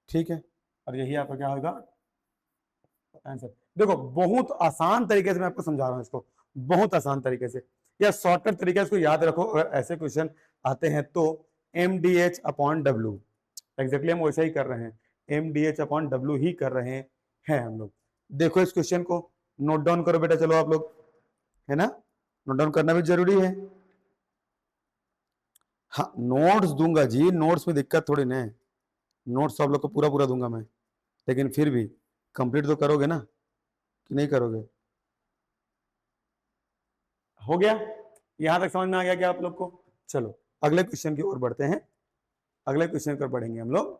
ठीक है, और यही आपका क्या होगा आंसर। देखो बहुत आसान तरीके से मैं आपको समझा रहा हूं इसको, बहुत आसान तरीके से, या शॉर्टकट तरीके से इसको याद रखो, अगर ऐसे क्वेश्चन आते हैं तो M D H upon W, exactly हम वैसा ही कर रहे हैं, M D H upon W ही कर रहे हैं हम लोग। देखो इस क्वेश्चन को नोट डाउन करो बेटा, चलो आप लोग, है ना, नोट डाउन करना भी जरूरी है, हाँ नोट्स दूंगा जी, नोट्स में दिक्कत थोड़ी ना है, नोट्स आप लोग को पूरा पूरा दूंगा मैं, लेकिन फिर भी कंप्लीट तो करोगे ना कि नहीं करोगे, हो गया, यहां तक समझ में आ गया क्या आप लोग को, चलो अगले क्वेश्चन की ओर बढ़ते हैं, अगले क्वेश्चन की ओर बढ़ेंगे हम लोग,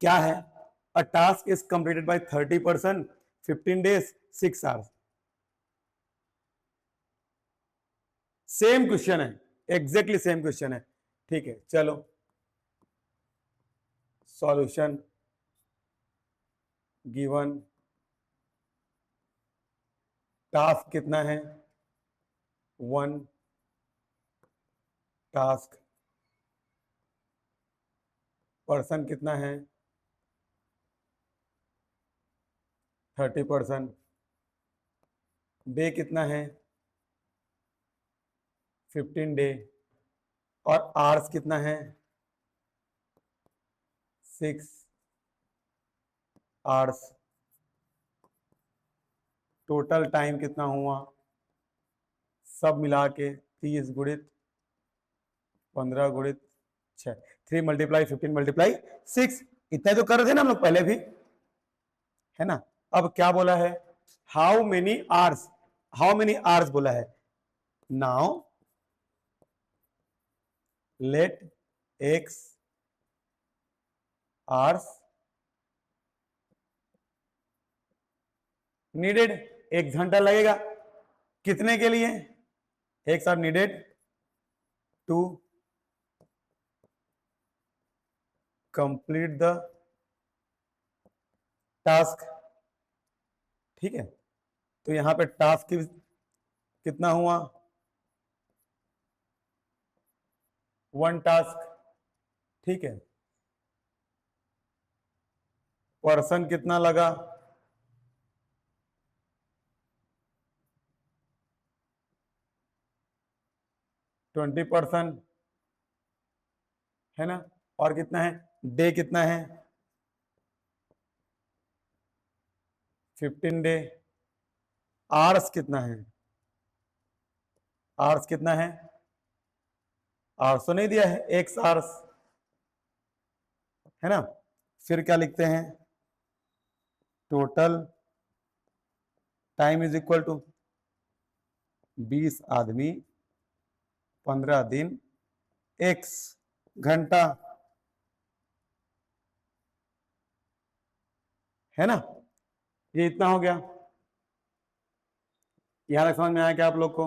क्या है, अ task is completed by 30%, 15 days 6 hours, same question है, एग्जैक्टली सेम क्वेश्चन है, ठीक है, चलो सॉल्यूशन गिवन टास्क कितना है 1 टास्क, पर्सन कितना है 30%, डे कितना है 15 डे, और आवर्स कितना है 6 आवर्स। टोटल टाइम कितना हुआ सब मिला के 30 गुणित 15 गुणित 6, 3 मल्टीप्लाई 15 मल्टीप्लाई 6, इतना तो कर रहे थे ना हम लोग पहले भी, है ना। अब क्या बोला है, how many hours, how many hours बोला है। Now let x hours needed, 1 घंटा लगेगा कितने के लिए, x are needed to complete the task. ठीक है, तो यहां पे टास्क कितना हुआ 1 टास्क। ठीक है, पर्सन कितना लगा 20%, है ना। और कितना है, डे कितना है 15 डे, आवर्स कितना है, आवर्स कितना है, आवर्स तो नहीं दिया है, एक्स आवर्स, है ना। फिर क्या लिखते हैं, total time is equal to 20 आदमी 15 दिन एक्स घंटा, है ना। ये इतना हो गया, यहां तक समझ में आया क्या आप लोग को,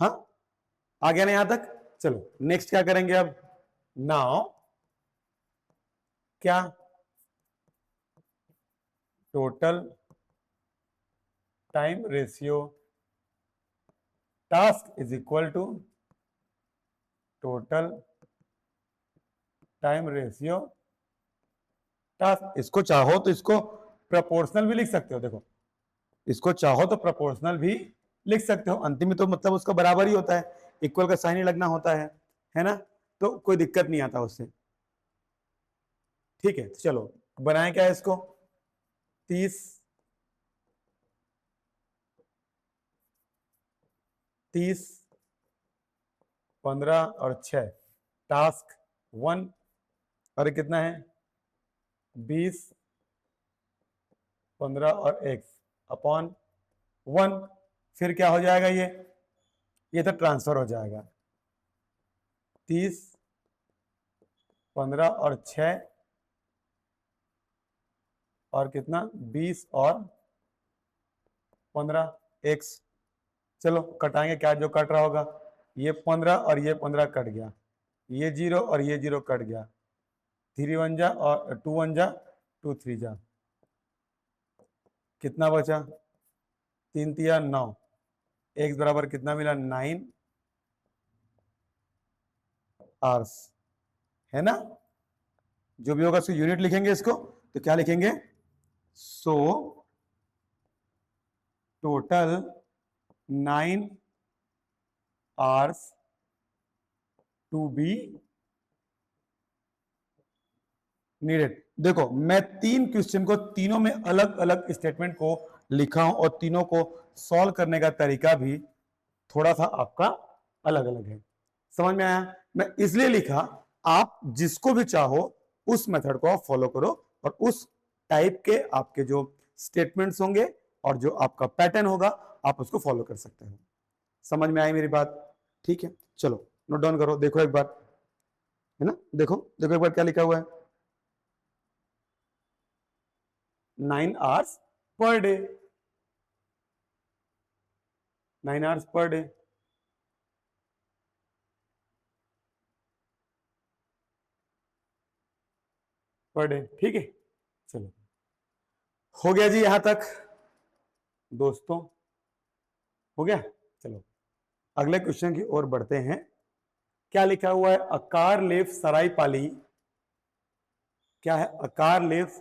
हाँ आ गया ना यहां तक। चलो नेक्स्ट क्या करेंगे अब, नाउ क्या total time ratio task is equal to total time ratio task. इसको चाहो तो इसको प्रोपोर्शनल भी लिख सकते हो, देखो इसको चाहो तो प्रोपोर्शनल भी लिख सकते हो, अंतिम में तो मतलब उसका बराबर ही होता है, इक्वल का साइन ही लगना होता है ना, तो कोई दिक्कत नहीं आता उससे। ठीक है, चलो बनाए क्या है इसको, 30 30 15 और 6, टास्क 1, और कितना है 20 15 और x अपॉन 1। फिर क्या हो जाएगा, ये तो ट्रांसफर हो जाएगा, 30 15 और 6 और कितना 20 और 15 x। चलो कटाएंगे, क्या जो कट रहा होगा, ये 15 और ये 15 कट गया, ये 0 और ये 0 कट गया, 3 1 जा और 2 1 जा 2 3 जा, कितना बचा 3 3 9, x बराबर कितना मिला 9 आवर्स, है ना। जो भी होगा उसको यूनिट लिखेंगे इसको, तो क्या लिखेंगे, so total 9 hours to be needed. देखो मैं 3 क्वेश्चन को तीनों में अलग अलग स्टेटमेंट को लिखा हूं, और तीनों को सॉल्व करने का तरीका भी थोड़ा सा आपका अलग अलग है, समझ में आया। मैं इसलिए लिखा, आप जिसको भी चाहो उस मेथड को आप फॉलो करो, और उस टाइप के आपके जो स्टेटमेंट्स होंगे और जो आपका पैटर्न होगा आप उसको फॉलो कर सकते हो। समझ में आई मेरी बात, ठीक है। चलो नोट डाउन करो, देखो एक बार, है ना, देखो देखो एक बार क्या लिखा हुआ है, 9 hours per day, 9 hours per day, per day, ठीक है। चलो हो गया जी यहां तक, दोस्तों, हो गया। चलो अगले क्वेश्चन की ओर बढ़ते हैं। क्या लिखा हुआ है? अ कार लीव्स सरायपाली, क्या है? A car leaves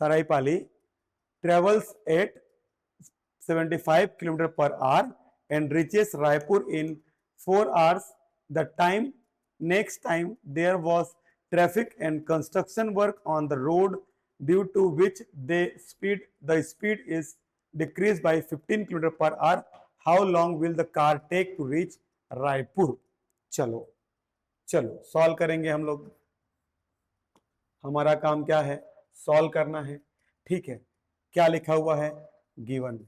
Saraipali travels eight 75 kilometre per our and reaches Raipur in 4 hours. The time next time there was traffic and construction work on the road, due to which the speed is decreased by 15 km per hour. How long will the car take to reach Raipur? चलो चलो solve करेंगे हम लोग। हमारा काम क्या है? Solve करना है। ठीक है, क्या लिखा हुआ है? गिवन।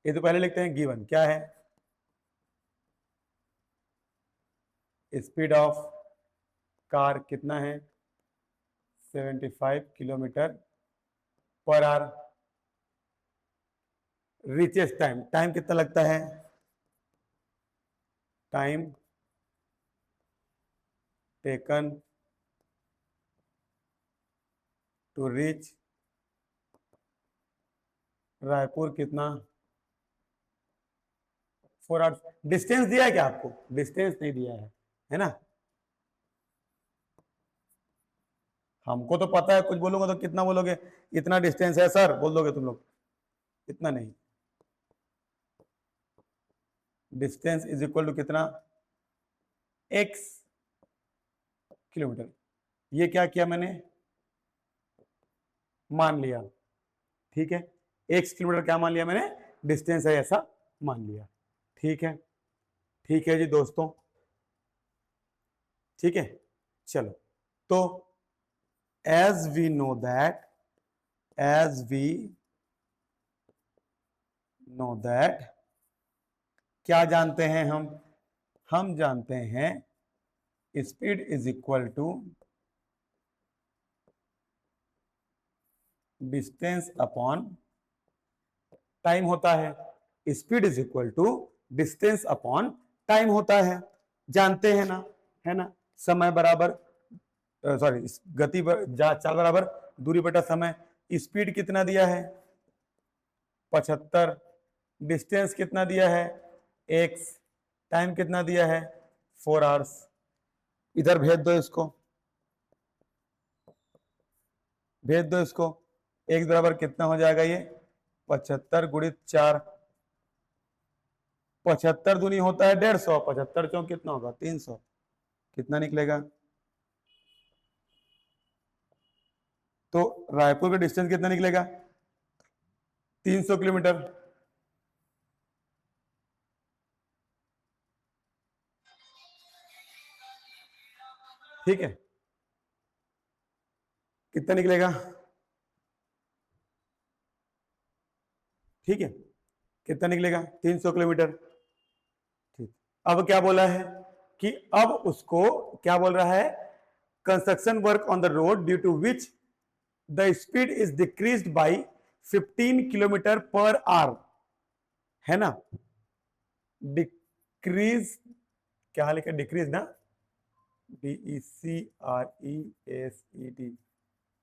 ये तो पहले लिखते हैं गिवन क्या है? स्पीड ऑफ कार कितना है? 75 kilometre per our. Reaches time, time कितना लगता है? Time taken to reach Raipur कितना? 4 आवर्स। डिस्टेंस दिया है क्या आपको? डिस्टेंस नहीं दिया है ना? हमको तो पता है, कुछ बोलूंगा तो कितना बोलोगे? इतना डिस्टेंस है सर, बोल दोगे तुम लोग। इतना नहीं, डिस्टेंस इज इक्वल टू कितना? x kilometre. ये क्या किया मैंने? मान लिया। ठीक है, x किलोमीटर क्या मान लिया मैंने? डिस्टेंस है ऐसा मान लिया। ठीक है, ठीक है जी दोस्तों, ठीक है। चलो तो as we know that क्या जानते हैं हम जानते हैं speed is equal to distance upon time होता है। Speed is equal to distance upon time होता है, जानते हैं ना, है ना? समय बराबर सॉरी गति चाल बराबर दूरी बटा समय। स्पीड कितना दिया है? 75। डिस्टेंस कितना दिया है? x। टाइम कितना दिया है? 4 आवर्स। इधर भेज दो इसको, भेज दो इसको। x बराबर कितना हो जाएगा? ये 75 गुणित 4, 75 दूनी होता है 150, 75 चौक कितना होगा? 300। कितना निकलेगा? तो रायपुर का डिस्टेंस कितना निकलेगा? 300 किलोमीटर। ठीक है, कितना निकलेगा? ठीक है, कितना निकलेगा? 300 किलोमीटर। ठीक, अब क्या बोला है कि अब उसको क्या बोल रहा है? Construction work on the road due to which the speed is decreased by 15 kilometre per hour, है ना? डिक्रीज, क्या लिखा? डिक्रीज ना, DECREASED,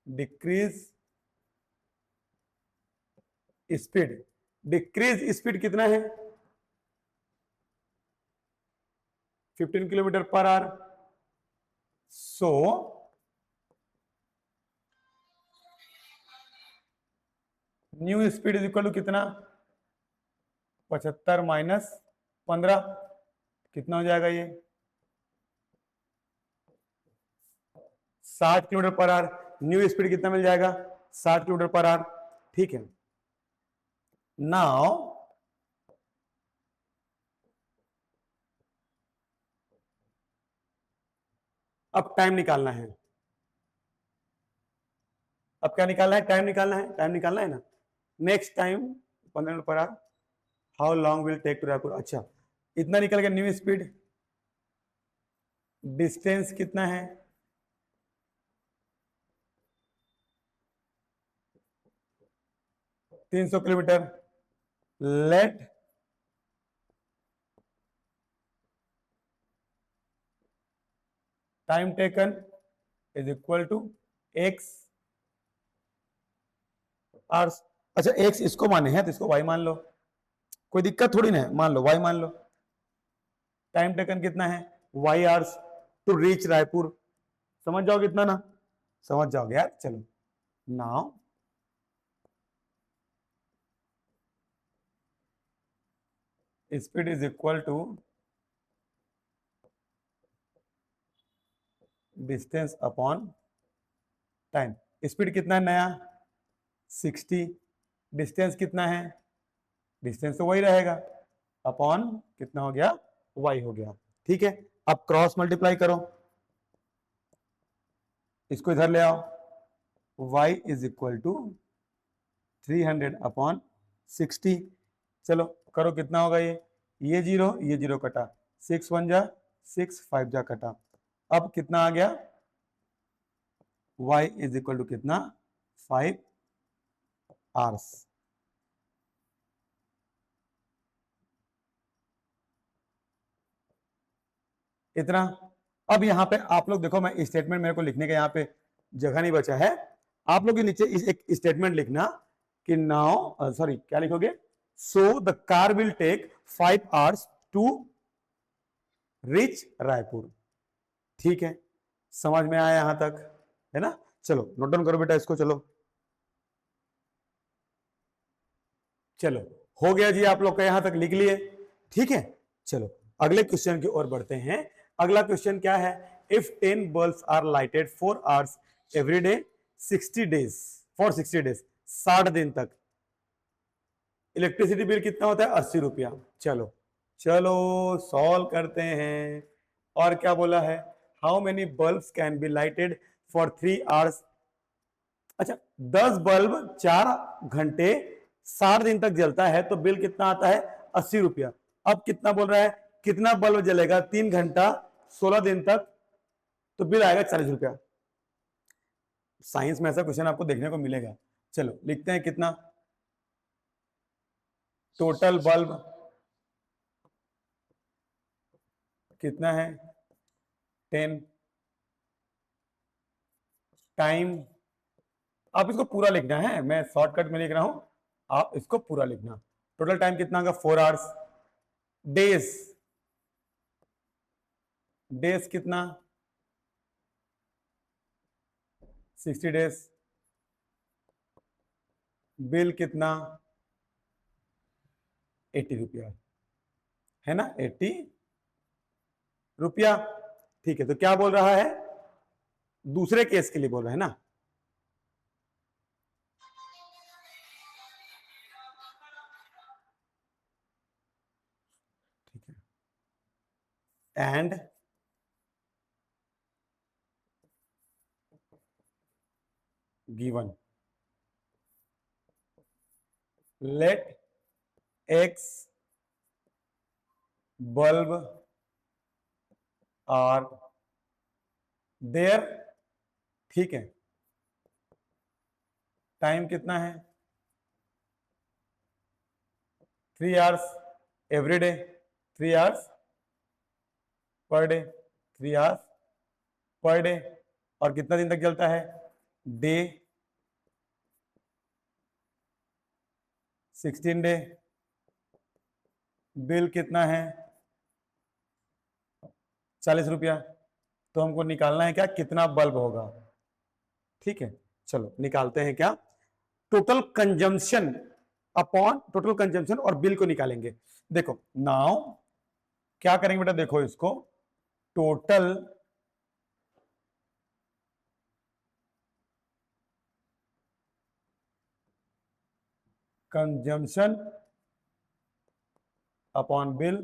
decrease speed. Decrease speed कितना है? 15 kilometre per hour. So new speed is equal to कितना? 75 minus 15, कितना हो जाएगा? ये 60 kilometre per our. New speed कितना मिल जाएगा? 60 किलोमीटर पर आवर। ठीक है, नाउ अब टाइम निकालना है। अब क्या निकालना है? टाइम निकालना है, टाइम निकालना है ना। Next time 15 minute per hour, how long will take to Raipur. अच्छा, इतना निकल गया न्यू स्पीड। डिस्टेंस कितना है? 300 kilometre. Let time taken is equal to x hours. अच्छा एक्स इसको माने हैं तो इसको वाई मान लो, कोई दिक्कत थोड़ी ना है, मान लो वाई मान लो। टाइम टेकन कितना है, y hours to reach Raipur, समझ जाओगे इतना ना, समझ जाओगे यार। चलो now speed is equal to distance upon time. Speed कितना है नया 60, डिस्टेंस कितना है, डिस्टेंस तो वही रहेगा, अपॉन कितना हो गया, y हो गया। ठीक है, अब क्रॉस मल्टीप्लाई करो, इसको इधर ले आओ, y is equal to 300 upon 60। चलो करो कितना होगा ये जीरो कटा, 6 1 जा 6 5 जा कटा, अब कितना आ गया, y इज इक्वल टू कितना 5 आवर्स। इतना। अब यहां पे आप लोग देखो, मैं स्टेटमेंट मेरे को लिखने का यहाँ पे जगह नहीं बचा है, आप लोग के नीचे एक स्टेटमेंट लिखना कि नाउ सॉरी क्या लिखोगे, so the car will take 5 hours to reach Raipur. ठीक है, समझ में आया यहां तक, है ना। चलो नोट डाउन करो बेटा इसको, चलो चलो हो गया जी, आप लोग का यहां तक लिख लिए। ठीक है, चलो अगले क्वेश्चन की ओर बढ़ते हैं। अगला क्वेश्चन क्या है, if 10 bulbs are lighted 4 hours every day 60 days for 60 days, 60 दिन तक, इलेक्ट्रिसिटी बिल कितना होता है 80 रुपया। चलो चलो सॉल्व करते हैं। और क्या बोला है, how many bulbs can be lighted for 3 hours. अच्छा 10 बल्ब 4 घंटे 60 दिन तक जलता है तो बिल कितना आता है 80 रुपया। अब कितना बोल रहा है, कितना बल्ब जलेगा 3 घंटा 16 दिन तक, तो बिल आएगा 40 रुपया। साइंस में ऐसा क्वेश्चन आपको देखने को मिलेगा। चलो लिखते हैं कितना, टोटल बल्ब कितना है 10, टाइम, आप इसको पूरा लिखना है, मैं शॉर्टकट में लिख रहा हूं, आप इसको पूरा लिखना। टोटल टाइम कितना होगा 4 आवर्स। डेज, डेज कितना 60 डेज। बिल कितना 80 रुपया, है ना 80 रुपया। ठीक है, तो क्या बोल रहा है, दूसरे केस के लिए बोल रहा है ना, ठीक है, and given let x bulb are there. ठीक है, टाइम कितना है 3 hours every day, 3 hours per day, 3 hours per day, और कितना दिन तक चलता है, डे 16 डे। बिल कितना है 40 रुपया। तो हमको निकालना है क्या, कितना बल्ब होगा। ठीक है, चलो निकालते हैं क्या, total consumption upon total consumption और बिल को निकालेंगे। देखो नाउ क्या करेंगे बेटा, देखो इसको, total consumption upon bill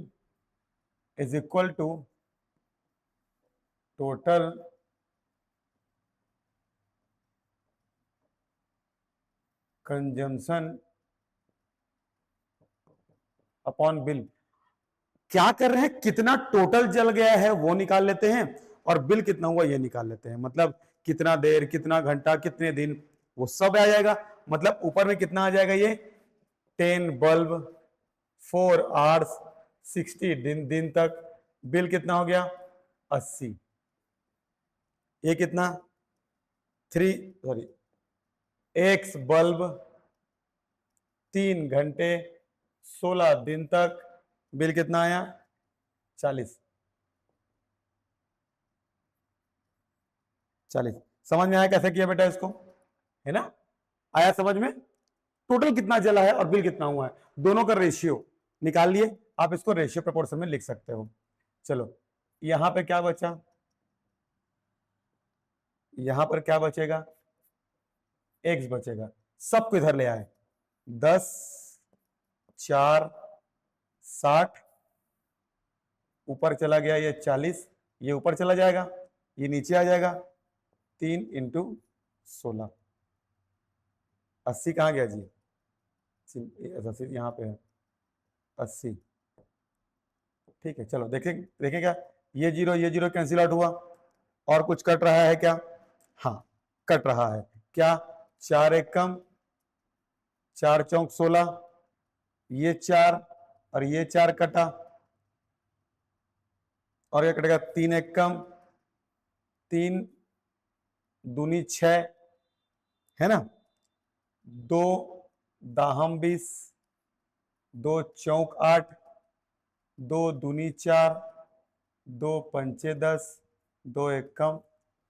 is equal to total consumption upon bill. क्या कर रहे हैं, कितना टोटल जल गया है वो निकाल लेते हैं, और बिल कितना हुआ ये निकाल लेते हैं। मतलब कितना देर, कितना घंटा, कितने दिन, वो सब आ जाएगा। मतलब ऊपर में कितना आ जाएगा, ये 10 बल्ब 4 आवर्स 60 दिन तक, बिल कितना हो गया 80। ये कितना 3 सॉरी एक्स बल्ब 3 घंटे 16 दिन तक बिल कितना आया? 40। समझ में आया कैसे किया बेटा इसको? है ना? आया समझ में? टोटल कितना जला है और बिल कितना हुआ है, दोनों का रेशियो निकाल लिए। आप इसको रेशियो प्रोपोर्शन में लिख सकते हो। चलो यहां पे क्या बचा? यहां पर क्या बचेगा? एक्स बचेगा। सबको इधर ले आए। 10 4 60, ऊपर चला गया ये 40, ये ऊपर चला जाएगा, ये नीचे आ जाएगा। 3 इंटू 16, 80 कहाँ गया जी? यहाँ पे है 80। ठीक है, चलो देखें देखें क्या ये जीरो कैंसिल आउट हुआ, और कुछ कट रहा है क्या? हाँ कट रहा है। क्या? 4 एक कम, 4 चौक 16, ये 4 और ये 4 कटा, और ये कटेगा 3 एक कम, 3 दूनी 6, है ना? 2 दाहम 20, 2 चौक 8, 2 दूनी 4, 2 पंचे 10, 2 एक कम,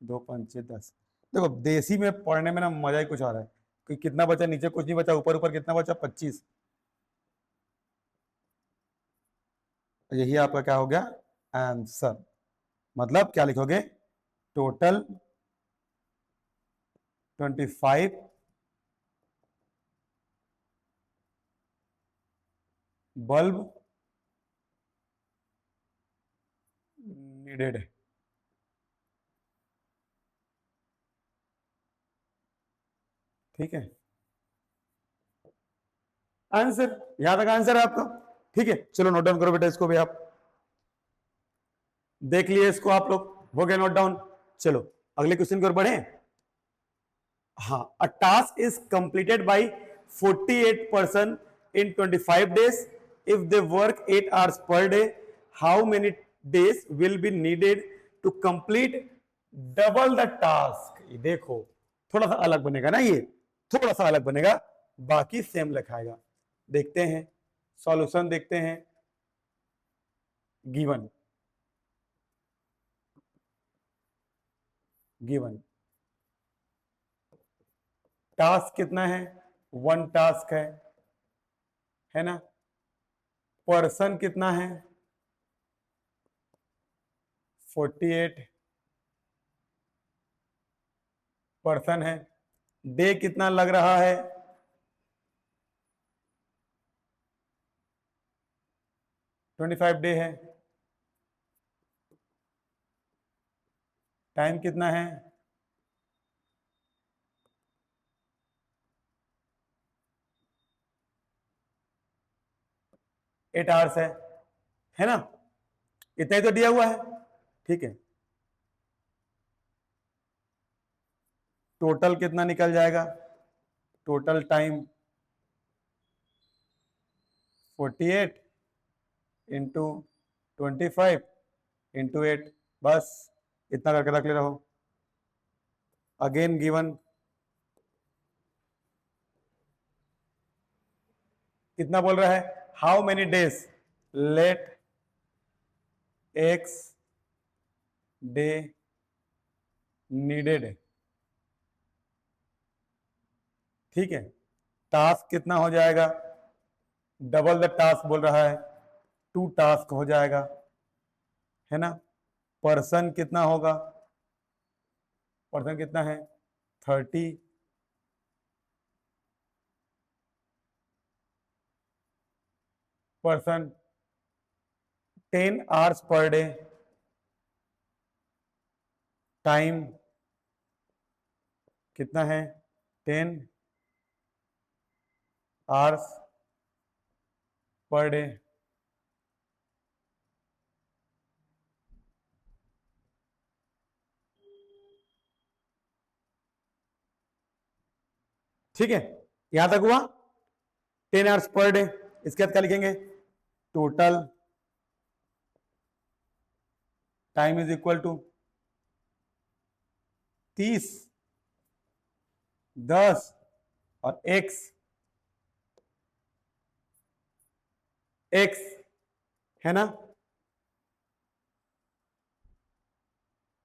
2 पंचे 10। देखो देसी में पढ़ने में ना मजा ही कुछ आ रहा है कि कितना बचा, नीचे कुछ नहीं बचा, ऊपर ऊपर कितना बचा? 25। यही आपका क्या हो गया? आंसर। मतलब क्या लिखोगे? टोटल 25 बल्ब नीडेड है। ठीक है, आंसर यहां तक आंसर है आपका। ठीक है, चलो नोट डाउन करो बेटा इसको भी। आप देख लिए इसको, आप लोग हो गया नोट डाउन। चलो अगले क्वेश्चन की ओर बढ़े। हाँ, अ task is completed by 48% in 25 days. If they work 8 hours per day, how many days will be needed to complete double the task? देखो थोड़ा सा अलग बनेगा ना, ये थोड़ा सा अलग बनेगा, बाकी सेम लिखाएगा। देखते हैं सॉल्यूशन, देखते हैं। गिवन टास्क कितना है? 1 टास्क है ना? पर्सन कितना है? 48 पर्सन है। डे कितना लग रहा है? 25 डे है। टाइम कितना है? 8 आवर्स है ना? इतना ही तो दिया हुआ है। ठीक है, टोटल कितना निकल जाएगा? टोटल टाइम 48 इंटू 25 इंटू 8, बस इतना करके रख ले रहो। अगेन गिवन कितना बोल रहा है? How many days let x day needed. ठीक है, टास्क कितना हो जाएगा? डबल द टास्क बोल रहा है, 2 टास्क हो जाएगा, है ना? पर्सन कितना होगा? पर्सन कितना है? 30। Person 10 hours per day. Time कितना है? 10 आवर्स पर डे। ठीक है, यहां तक हुआ। 10 आवर्स पर डे। इसके बाद क्या लिखेंगे? Total time is equal to 30, 10 और x x है ना,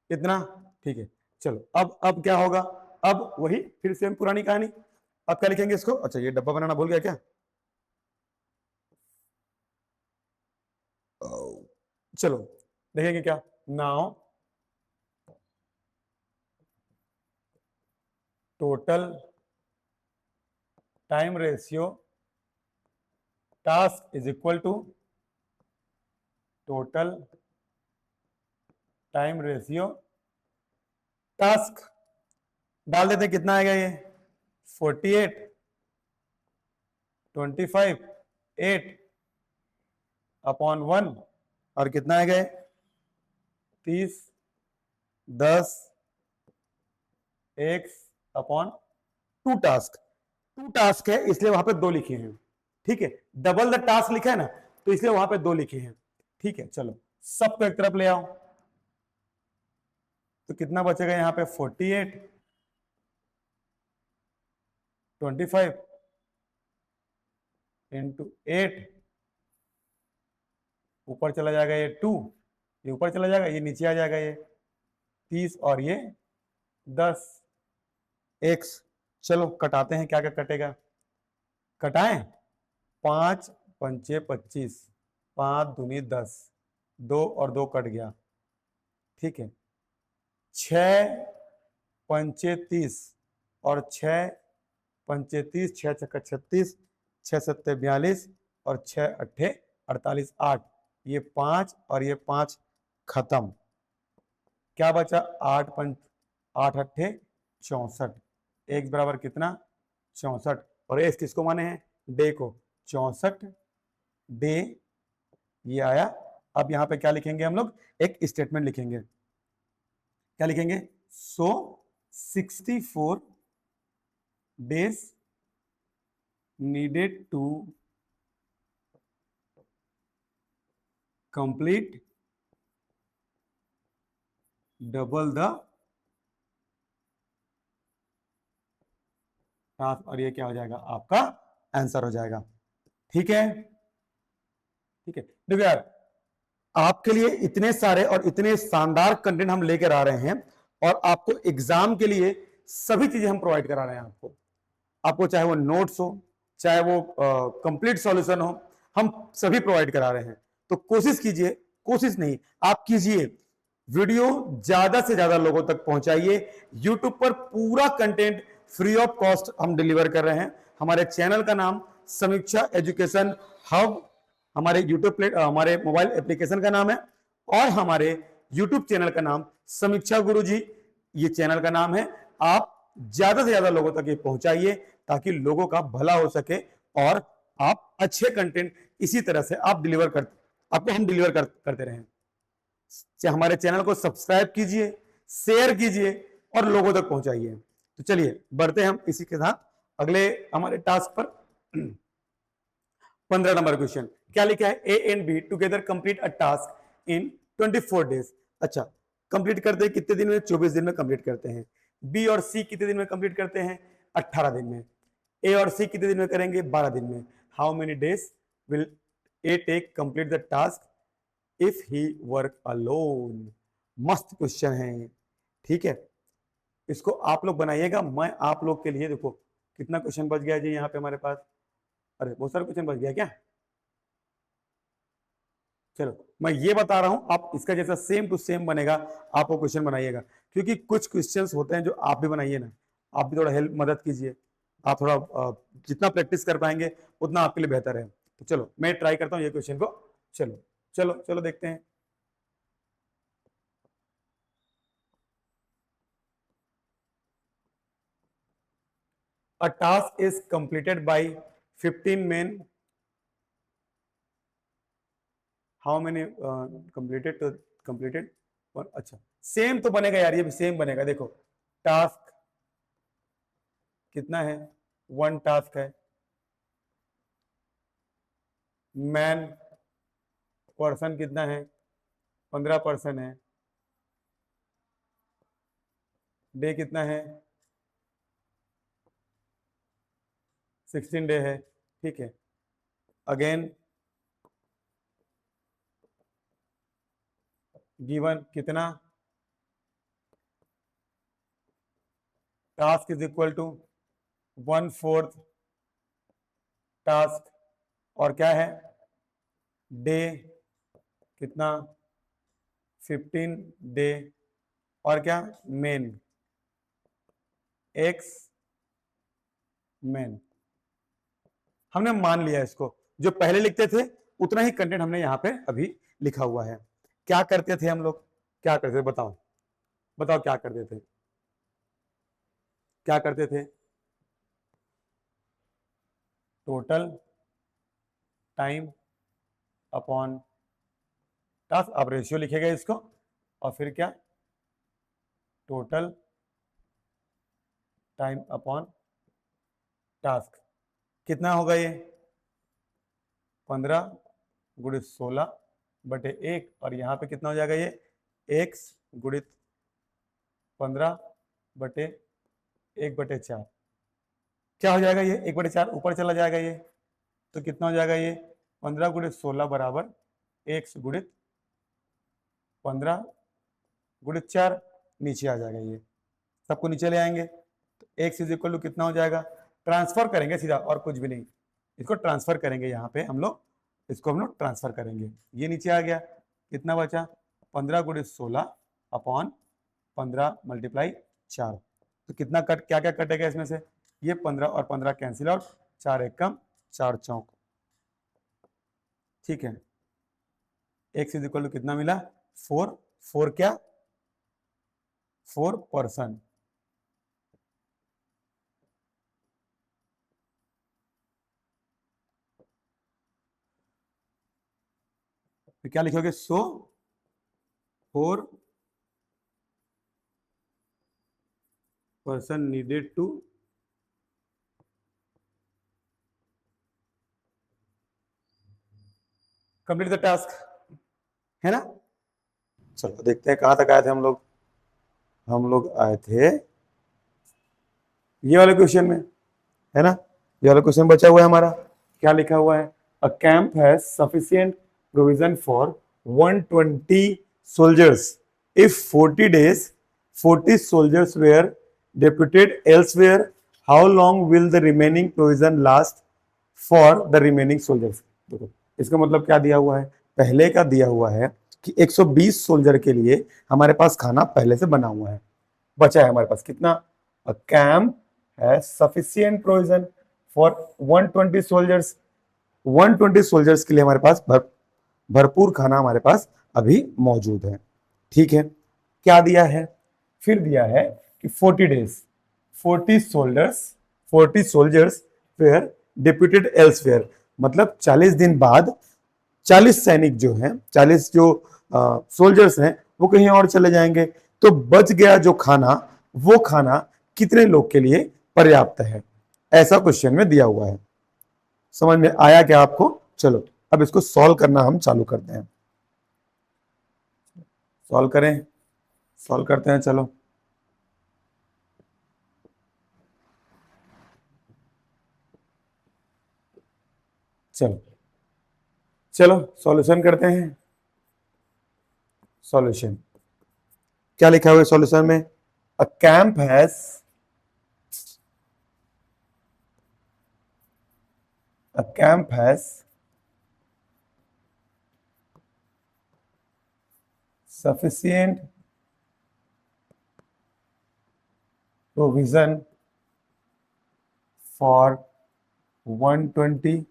इतना, ठीक है। चलो अब क्या होगा, अब वही फिर से पुरानी कहानी। अब क्या लिखेंगे इसको, अच्छा ये डब्बा बनाना भूल गया क्या, चलो देखेंगे क्या। Now total time ratio task is equal to total time ratio task, डाल देते हैं कितना आएगा ये 48 25 8 अपॉन 1 और कितना आएगा 30 10 x अपॉन 2 टास्क है इसलिए वहां पे 2 लिखे हैं, ठीक है। डबल द टास्क लिखा है ना तो इसलिए वहां पे 2 लिखे हैं, ठीक है। चलो सबको एक तरफ ले आओ, तो कितना बचेगा यहाँ पे 48 25 इंटू 8, ऊपर चला जाएगा ये 2, ये ऊपर चला जाएगा, ये नीचे आ जाएगा ये 30 और ये 10 x। चलो कटाते हैं, क्या क्या कटेगा, कटाएं, 5 पंचे 25, 5 दूनी 10, 2 और 2 कट गया, ठीक है। 6 पंचे 30 और 6 पंचे 30, 6 छक्का 36, 6 सत्ते 42 और 6 अट्ठे 48, 8, ये 5 और ये 5 खत्म, क्या बचा 8 अट्ठे 64, x बराबर कितना 64, और एस किसको माने हैं डे को, 64 डे ये आया। अब यहां पे क्या लिखेंगे हम लोग, एक स्टेटमेंट लिखेंगे, क्या लिखेंगे, सो 64 days needed to complete double the task, और ये क्या हो जाएगा आपका आंसर हो जाएगा, ठीक है। ठीक है, देखो यार आपके लिए इतने सारे और इतने शानदार कंटेंट हम लेकर आ रहे हैं, और आपको एग्जाम के लिए सभी चीजें हम प्रोवाइड करा रहे हैं आपको चाहे वो नोट्स हो, चाहे वो कंप्लीट सॉल्यूशन हो, हम सभी प्रोवाइड करा रहे हैं। तो कोशिश कीजिए, कोशिश नहीं आप कीजिए, वीडियो ज्यादा से ज्यादा लोगों तक पहुंचाइए। यूट्यूब पर पूरा कंटेंट फ्री ऑफ कॉस्ट हम डिलीवर कर रहे हैं। हमारे चैनल का नाम समीक्षा एजुकेशन हब, हमारे हमारे मोबाइल एप्लीकेशन का नाम है, और हमारे यूट्यूब चैनल का नाम समीक्षा गुरुजी, ये चैनल का नाम है। आप ज्यादा से ज्यादा लोगों तक ये पहुंचाइए ताकि लोगों का भला हो सके, और आप अच्छे कंटेंट इसी तरह से आप आपको हम डिलीवर करते रहें। हमारे चैनल को सब्सक्राइब कीजिए, शेयर कीजिए और लोगों तक पहुंचाइए। तो चलिए बढ़ते हैं हम इसी के साथ अगले हमारे टास्क पर। 15 नंबर क्वेश्चन क्या लिखा है, ए and be together complete a task in 24 days. अच्छा कंप्लीट करते हैं कितने दिन में, 24 दिन में कंप्लीट करते हैं। बी और सी कितने दिन में कंप्लीट करते हैं, 18 दिन में। ए और सी कितने दिन में करेंगे, 12 दिन में। How many days will A take complete the task if he work alone. मस्त क्वेश्चन है, ठीक है। इसको आप लोग बनाइएगा, मैं आप लोग के लिए, देखो कितना क्वेश्चन बच गया जी यहाँ पे हमारे पास, अरे बहुत सारा क्वेश्चन बच गया क्या। चलो मैं ये बता रहा हूं, आप इसका जैसा सेम टू सेम बनेगा आपको क्वेश्चन बनाइएगा, क्योंकि कुछ क्वेश्चंस होते हैं जो आप भी बनाइए ना, आप भी थोड़ा हेल्प मदद कीजिए, आप थोड़ा जितना प्रैक्टिस कर पाएंगे उतना आपके लिए बेहतर है। तो चलो मैं ट्राई करता हूं ये क्वेश्चन को, चलो चलो चलो देखते हैं। A task is completed by 15 men. How many completed? अच्छा सेम तो बनेगा यार, ये भी सेम बनेगा। देखो टास्क कितना है, 1 टास्क है। मैन पर्सन कितना है, 15 पर्सन है। डे कितना है, 16 डे है, ठीक है। अगेन गिवन कितना, task is equal to 1/4 task, और क्या है, डे कितना, 15 डे, और क्या, मेन, एक्स मेन। हमने मान लिया इसको, जो पहले लिखते थे उतना ही कंटेंट हमने यहाँ पे अभी लिखा हुआ है। क्या करते थे हम लोग, क्या करते थे, बताओ बताओ क्या करते थे, क्या करते थे, टोटल टाइम अपॉन टास्क, अब रेशियो लिखेगा इसको, और फिर क्या, टोटल टाइम अपॉन टास्क, कितना होगा ये, 15 गुणित 16 बटे 1, और यहाँ पे कितना हो जाएगा ये, x गुणित 15 बटे 1/4, क्या हो जाएगा ये, 1/4 ऊपर चला जाएगा ये, तो कितना हो जाएगा ये, 15 गुणित 16 बराबर x गुणित 15 गुणित 4, नीचे आ जाएगा ये, सबको नीचे ले आएंगे, तो x इज इक्वल टू कितना हो जाएगा, ट्रांसफर करेंगे सीधा, और कुछ भी नहीं, इसको ट्रांसफर करेंगे, यहाँ पे हम लोग इसको हम लोग ट्रांसफर करेंगे, ये नीचे आ गया, कितना बचा, 15 गुणित 16 अपॉन 15 मल्टीप्लाई 4, तो कितना कट, क्या क्या कटेगा इसमें से, ये 15 और 15 कैंसिल आउट, 4 एक कम 4 चौक, ठीक है, x इज इक्वल टू कितना मिला, 4, 4 क्या, 4%, तो क्या लिखोगे, 4% needed to complete the task, है ना। चलो देखते हैं कहां तक आए थे हम लोग, हम लोग आए थे ये वाले क्वेश्चन में, है ना, ये वाला क्वेश्चन बचा हुआ है हमारा, क्या लिखा हुआ है, a camp has sufficient provision for 120 soldiers if 40 days 40 soldiers were deputed elsewhere, how long will the remaining provision last for the remaining soldiers। देखो इसका मतलब क्या दिया हुआ है, पहले का दिया हुआ है कि 120 सोल्जर के लिए हमारे पास खाना पहले से बना हुआ है, बचा है हमारे पास कितना, a camp has sufficient provision for 120 soldiers, 120 soldiers के लिए हमारे पास भरपूर खाना हमारे पास अभी मौजूद है, ठीक है। क्या दिया है, फिर दिया है कि 40 days 40 soldiers were deputed elsewhere, मतलब 40 दिन बाद 40 सैनिक जो हैं, 40 जो सोल्जर्स हैं वो कहीं और चले जाएंगे, तो बच गया जो खाना, वो खाना कितने लोग के लिए पर्याप्त है, ऐसा क्वेश्चन में दिया हुआ है। समझ में आया क्या आपको, चलो अब इसको सॉल्व करना हम चालू करते हैं, सॉल्व करें, सॉल्व करते हैं, चलो चलो चलो सॉल्यूशन करते हैं। सॉल्यूशन क्या लिखा हुआ है सॉल्यूशन में, a camp has sufficient provision for 120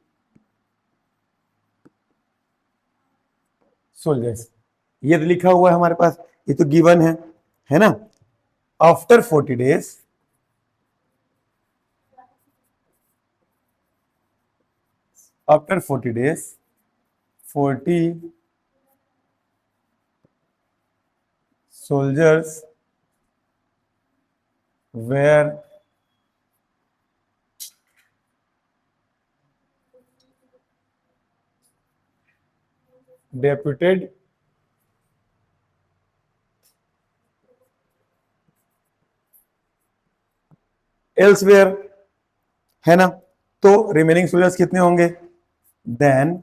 soldiers, ये तो लिखा हुआ है हमारे पास, ये तो गिवन है ना। After 40 days after 40 days 40 soldiers were deputed elsewhere, है ना, तो रिमेनिंग सोल्जर्स कितने होंगे, देन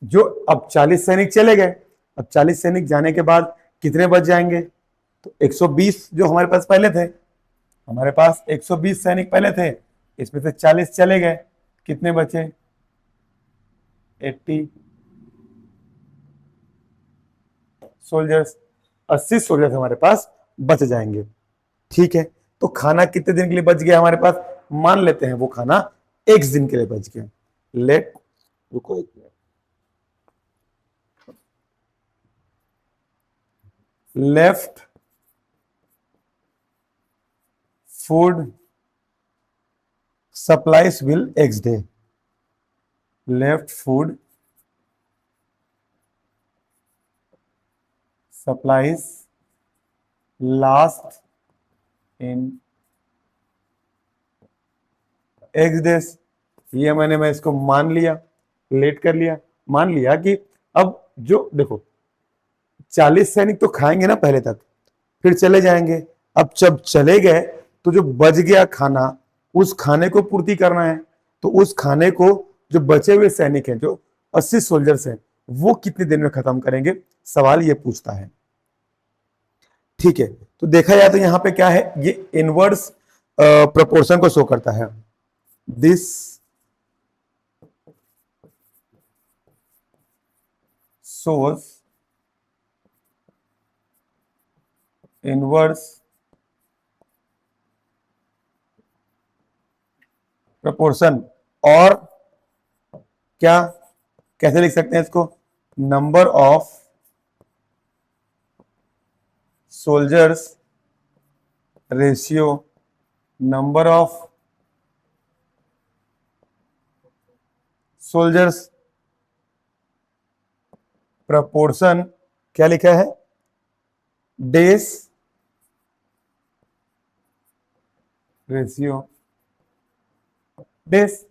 जो अब 40 सैनिक चले गए, अब 40 सैनिक जाने के बाद कितने बच जाएंगे? तो 120 जो हमारे पास पहले थे, हमारे पास 120 सैनिक पहले थे, इसमें से 40 चले गए, कितने बचे? 80 सोल्जर्स, 80 सोल्जर्स हमारे पास बच जाएंगे। ठीक है, तो खाना कितने दिन के लिए बच गया हमारे पास? मान लेते हैं वो खाना X दिन के लिए बच गया। लेट, रुको एक minute, left food supplies will X day, left food supplies last in X days. ये मैं इसको मान लिया, लेट कर लिया, मान लिया कि अब जो देखो 40 सैनिक तो खाएंगे ना पहले तक, फिर चले जाएंगे। अब जब चले गए तो जो बच गया खाना, उस खाने को पूर्ति करना है। तो उस खाने को जो बचे हुए सैनिक हैं, जो 80 सोल्जर्स हैं, वो कितने दिन में खत्म करेंगे, सवाल ये पूछता है। ठीक है, तो देखा जाए तो यहां पे क्या है, ये इनवर्स प्रोपोर्शन को शो करता है। दिस shows inverse proportion, और क्या, कैसे लिख सकते हैं इसको? Number of soldiers ratio, number of soldiers proportion, क्या लिखा है? डेज रेशियो डेज,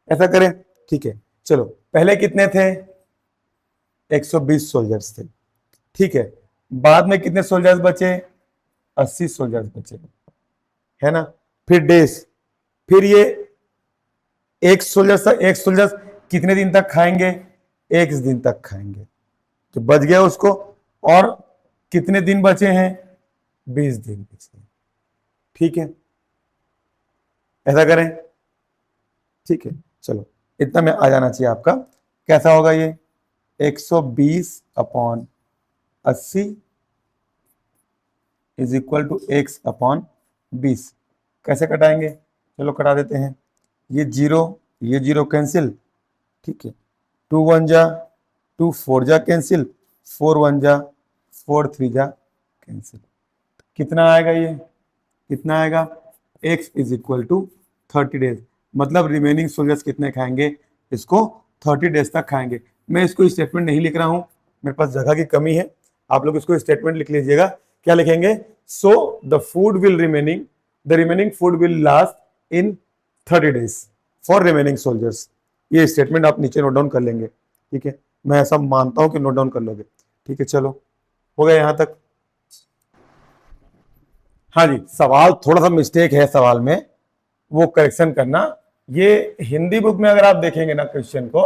ऐसा करें। ठीक है, चलो पहले कितने थे? 120 सोल्जर्स थे। ठीक है, बाद में कितने सोल्जर्स बचे? 80 सोल्जर्स बचे, है ना। फिर डेज, फिर ये एक सोल्जर्स कितने दिन तक खाएंगे? 1 दिन तक खाएंगे, तो बच गया उसको। और कितने दिन बचे हैं? 20 दिन बचे। ठीक है, ऐसा करें। ठीक है, चलो इतना में आ जाना चाहिए आपका। कैसा होगा ये? 120 upon 80 is equal to x upon 20। कैसे कटाएंगे? चलो कटा देते हैं। ये जीरो कैंसिल, ठीक है। 2 1 जा 2, 4 जा कैंसिल, 4 1 जा 4, 3 जा कैंसिल। कितना आएगा ये? कितना आएगा? x is equal to 30 days. मतलब रिमेनिंग सोल्जर्स कितने खाएंगे? इसको 30 डेज तक खाएंगे। मैं इसको स्टेटमेंट नहीं लिख रहा हूं, मेरे पास जगह की कमी है। आप लोग इसको स्टेटमेंट लिख लीजिएगा। क्या लिखेंगे? So the remaining food will last in 30 days for remaining soldiers. ये स्टेटमेंट आप नीचे नोट डाउन कर लेंगे। ठीक है, मैं ऐसा मानता हूं कि नोट डाउन कर लोगे। ठीक है, चलो हो गया यहां तक। हाँ जी, सवाल थोड़ा सा मिस्टेक है सवाल में, वो करेक्शन करना। ये हिंदी बुक में अगर आप देखेंगे ना क्वेश्चन को,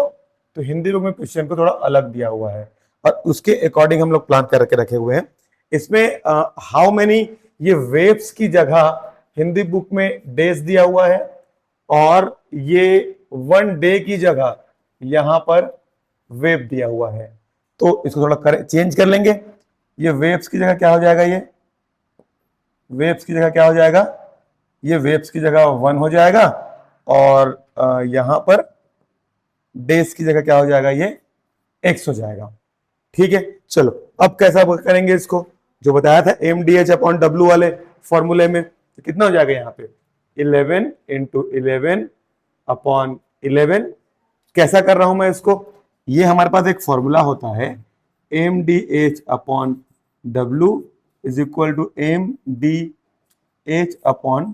तो हिंदी बुक में क्वेश्चन को थोड़ा अलग दिया हुआ है और उसके अकॉर्डिंग हम लोग प्लान करके रखे हुए हैं। इसमें हाउ मेनी, ये वेव्स की जगह हिंदी बुक में डेज दिया हुआ है, और ये 1 डे की जगह यहां पर वेव दिया हुआ है। तो इसको थोड़ा चेंज कर लेंगे। ये वेव्स की जगह क्या हो जाएगा? ये वेव्स की जगह क्या हो जाएगा? ये वेव्स की जगह 1 हो जाएगा, और यहां पर डेज की जगह क्या हो जाएगा? ये x हो जाएगा। ठीक है, चलो अब कैसा करेंगे इसको? जो बताया था mdh अपॉन w वाले फॉर्मूले में, तो कितना हो जाएगा यहाँ पे? 11 इंटू 11 अपॉन 11। कैसा कर रहा हूं मैं इसको? ये हमारे पास एक फॉर्मूला होता है, mdh upon w is equal to mdh upon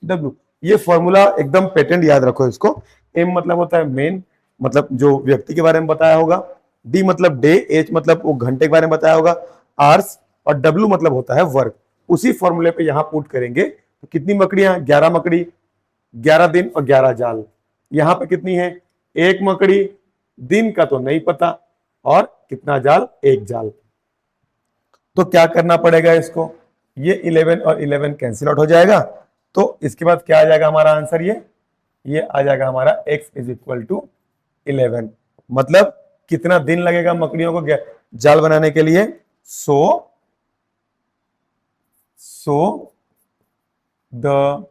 w। ये फॉर्मूला एकदम पेटेंट, याद रखो इसको। m मतलब होता है मेन, मतलब जो व्यक्ति के बारे में बताया होगा। d मतलब डे, h मतलब वो घंटे के बारे में बताया होगा, आवर्स, और w मतलब होता है वर्क। उसी फॉर्मूले पे यहां पुट करेंगे तो कितनी मकड़ियां? 11 मकड़ी, 11 दिन और 11 जाल। यहां पे कितनी है? 1 मकड़ी। दिन का तो नहीं पता, और कितना जाल, एक जाल। तो क्या करना पड़ेगा इसको, ये 11 और 11 कैंसिल आउट हो जाएगा, तो इसके बाद क्या आ जाएगा हमारा आंसर, ये आ जाएगा हमारा x इज इक्वल टू 11। मतलब कितना दिन लगेगा मकड़ियों को जाल बनाने के लिए, so the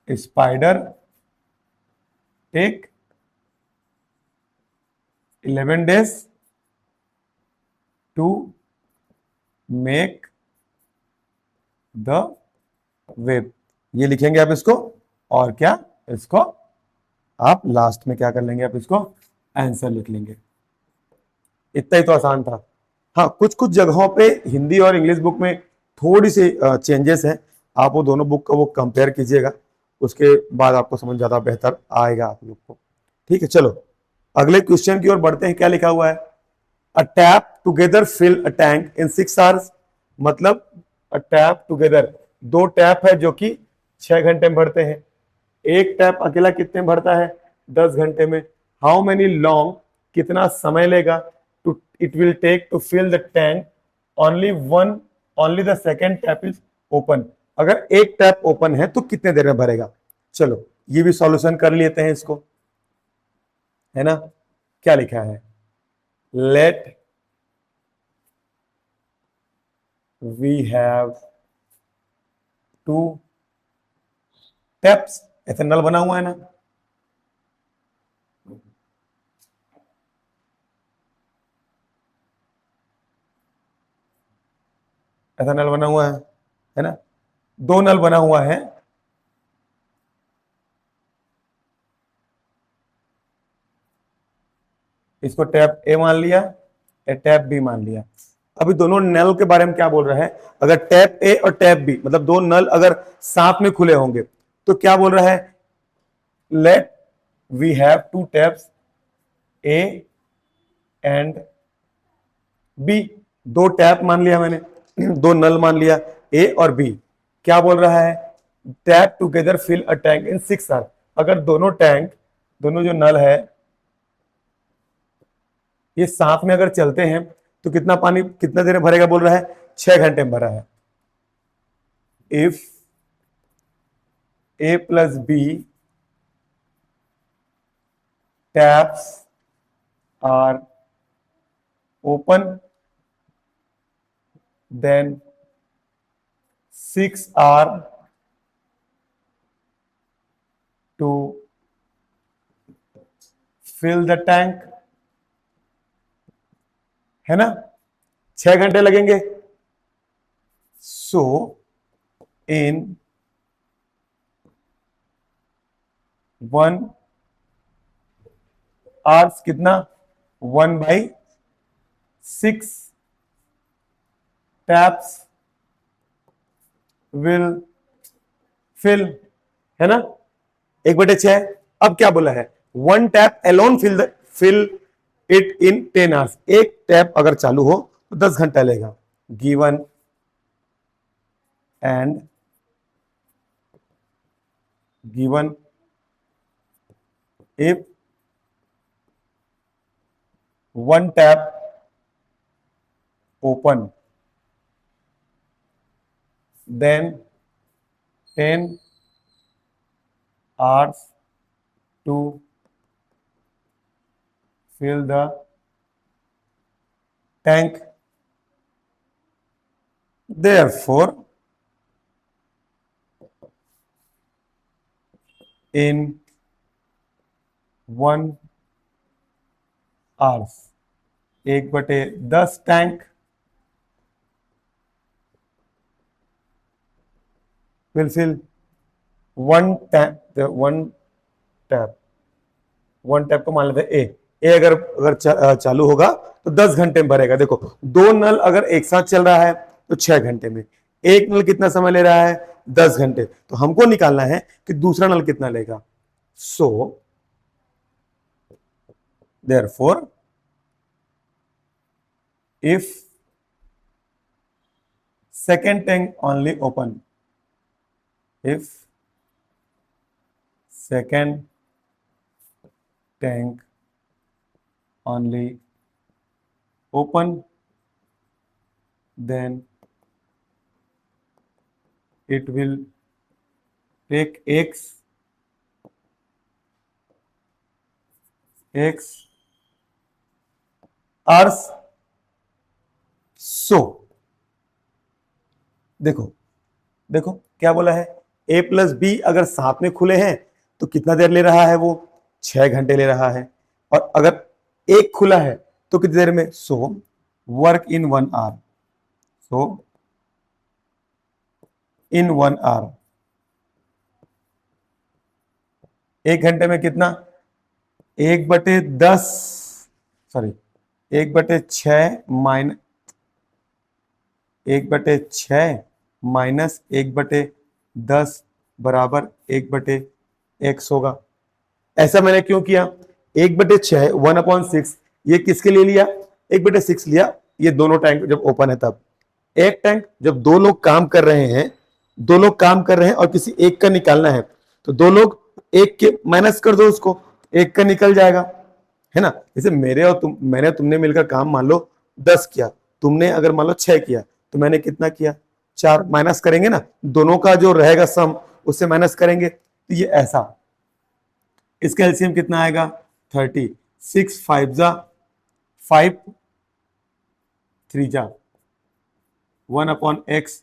spider take 11 days to make the web. ये लिखेंगे आप इसको, और क्या इसको आप लास्ट में क्या कर लेंगे, आप इसको आंसर लिख लेंगे। इतना ही तो आसान था। हाँ, कुछ कुछ जगहों पे हिंदी और इंग्लिश बुक में थोड़ी सी चेंजेस हैं, आप वो दोनों बुक का वो कंपेयर कीजिएगा, उसके बाद आपको समझ ज्यादा बेहतर आएगा आप लोग को। ठीक है, चलो अगले क्वेश्चन की ओर बढ़ते हैं। क्या लिखा हुआ है, a tap together fill a tank in 6 hours। मतलब अ टैप टुगेदर, दो टैप है जो कि 6 घंटे में भरते हैं, एक टैप अकेला कितने में भरता है, 10 घंटे में। हाउ मेनी लॉन्ग, कितना समय लेगा, to it will take to fill the tank only the second tap is open. अगर एक टैप ओपन है तो कितने देर में भरेगा। चलो ये भी सॉल्यूशन कर लेते हैं इसको, है ना। क्या लिखा है, let we have two taps, ऐसे नल बना हुआ है ना, ऐसा नल बना हुआ है ना, दो नल बना हुआ है। इसको टैप ए मान लिया, टैप बी मान लिया। अभी दोनों नल के बारे में क्या बोल रहा है, अगर टैप ए और टैप बी मतलब दो नल अगर साथ में खुले होंगे तो क्या बोल रहा है, let we have two taps A and B. दो टैप मान लिया मैंने, दो नल मान लिया, ए और बी। क्या बोल रहा है, tap together fill a tank in 6 hours। अगर दोनों टैंक, दोनों जो नल है ये साथ में अगर चलते हैं तो कितना पानी कितना देर में भरेगा, बोल रहा है 6 घंटे में भरा है। If A plus B taps are open then 6 hours to fill the tank, है ना, 6 घंटे लगेंगे। सो इन 1 hours कितना, 1/6 टैप्स विल फिल, है ना, 1/6। अब क्या बोला है, 1 tap alone fill it in 10 hours। एक टैप अगर चालू हो तो 10 घंटा लेगा। Given and given if 1 tap open then 10 hours to fill the tank। Therefore in 1 hours 1/10 tank will fill one tap को मान लेते हैं ए अगर चालू होगा तो 10 घंटे में भरेगा। देखो दो नल अगर एक साथ चल रहा है तो 6 घंटे में, एक नल कितना समय ले रहा है, 10 घंटे। तो हमको निकालना है कि दूसरा नल कितना लेगा। So therefore if second tank only open, if second tank only open, then it will take x hours. So देखो देखो क्या बोला है, a प्लस बी अगर साथ में खुले हैं तो कितना देर ले रहा है, वो 6 घंटे ले रहा है, और अगर एक खुला है तो कितनी देर में, so work in 1 hour, so in 1 hour, 1 घंटे में कितना, 1/10 सॉरी 1/6 माइनस 1/6 माइनस 1/10 बराबर 1/x होगा। ऐसा मैंने क्यों किया, 1/6 1/6 ये किसके लिए लिया, 1/6 लिया, ये दोनों टैंक जब ओपन है तब। एक टैंक जब दो लोग काम कर रहे हैं, और किसी एक का निकालना है तो दो लोग एक के माइनस कर दो, उसको एक का निकल जाएगा, है ना। जैसे तुमने मिलकर काम मान लो 10 किया, तुमने अगर मान लो 6 किया, तो मैंने कितना किया, 4, माइनस करेंगे ना, दोनों का जो रहेगा सम उससे माइनस करेंगे, तो ये ऐसा, इसका एलसीएम कितना आएगा 30, 6 5 जा 5 3 जा 1/x,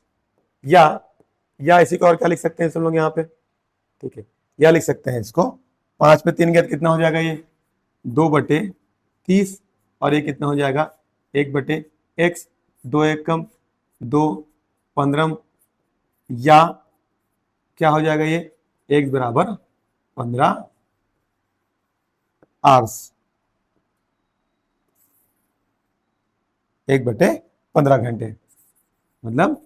या इसी को और क्या लिख सकते हैं सब लोग यहाँ पे, ठीक है, या लिख सकते हैं इसको 5 में 3 गया कितना हो जाएगा, ये 2/30, और ये कितना हो जाएगा 1/x, 2 1 कम 2 15, या क्या हो जाएगा, ये x बराबर 15 आवर्स, 1/15 घंटे, मतलब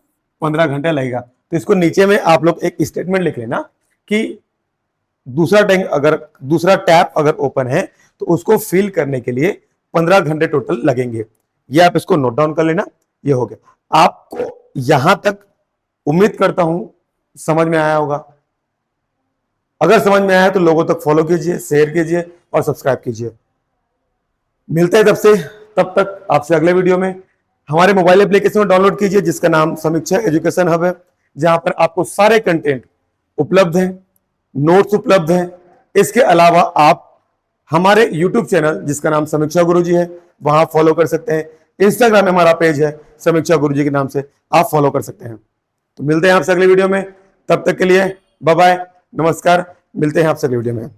15 घंटे लगेगा। तो इसको नीचे में आप लोग एक स्टेटमेंट लिख लेना कि दूसरा टैप अगर ओपन है तो उसको फिल करने के लिए 15 घंटे टोटल लगेंगे। ये आप इसको नोट डाउन कर लेना, ये हो गया। आपको यहां तक उम्मीद करता हूं समझ में आया होगा। अगर समझ में आया तो लोगों तक फॉलो कीजिए, शेयर कीजिए और सब्सक्राइब कीजिए। मिलते हैं तब तक आपसे अगले वीडियो में। हमारे मोबाइल एप्लीकेशन डाउनलोड कीजिए जिसका नाम समीक्षा एजुकेशन हब है, जहां पर आपको सारे कंटेंट उपलब्ध हैं, नोट्स उपलब्ध हैं। इसके अलावा आप हमारे YouTube चैनल जिसका नाम समीक्षा गुरुजी है, वहां फॉलो कर सकते हैं। इंस्टाग्राम में हमारा पेज है समीक्षा गुरुजी के नाम से, आप फॉलो कर सकते हैं। तो मिलते हैं आपसे अगले वीडियो में, तब तक के लिए बाय बाय, नमस्कार, मिलते हैं आपसे अगले वीडियो में।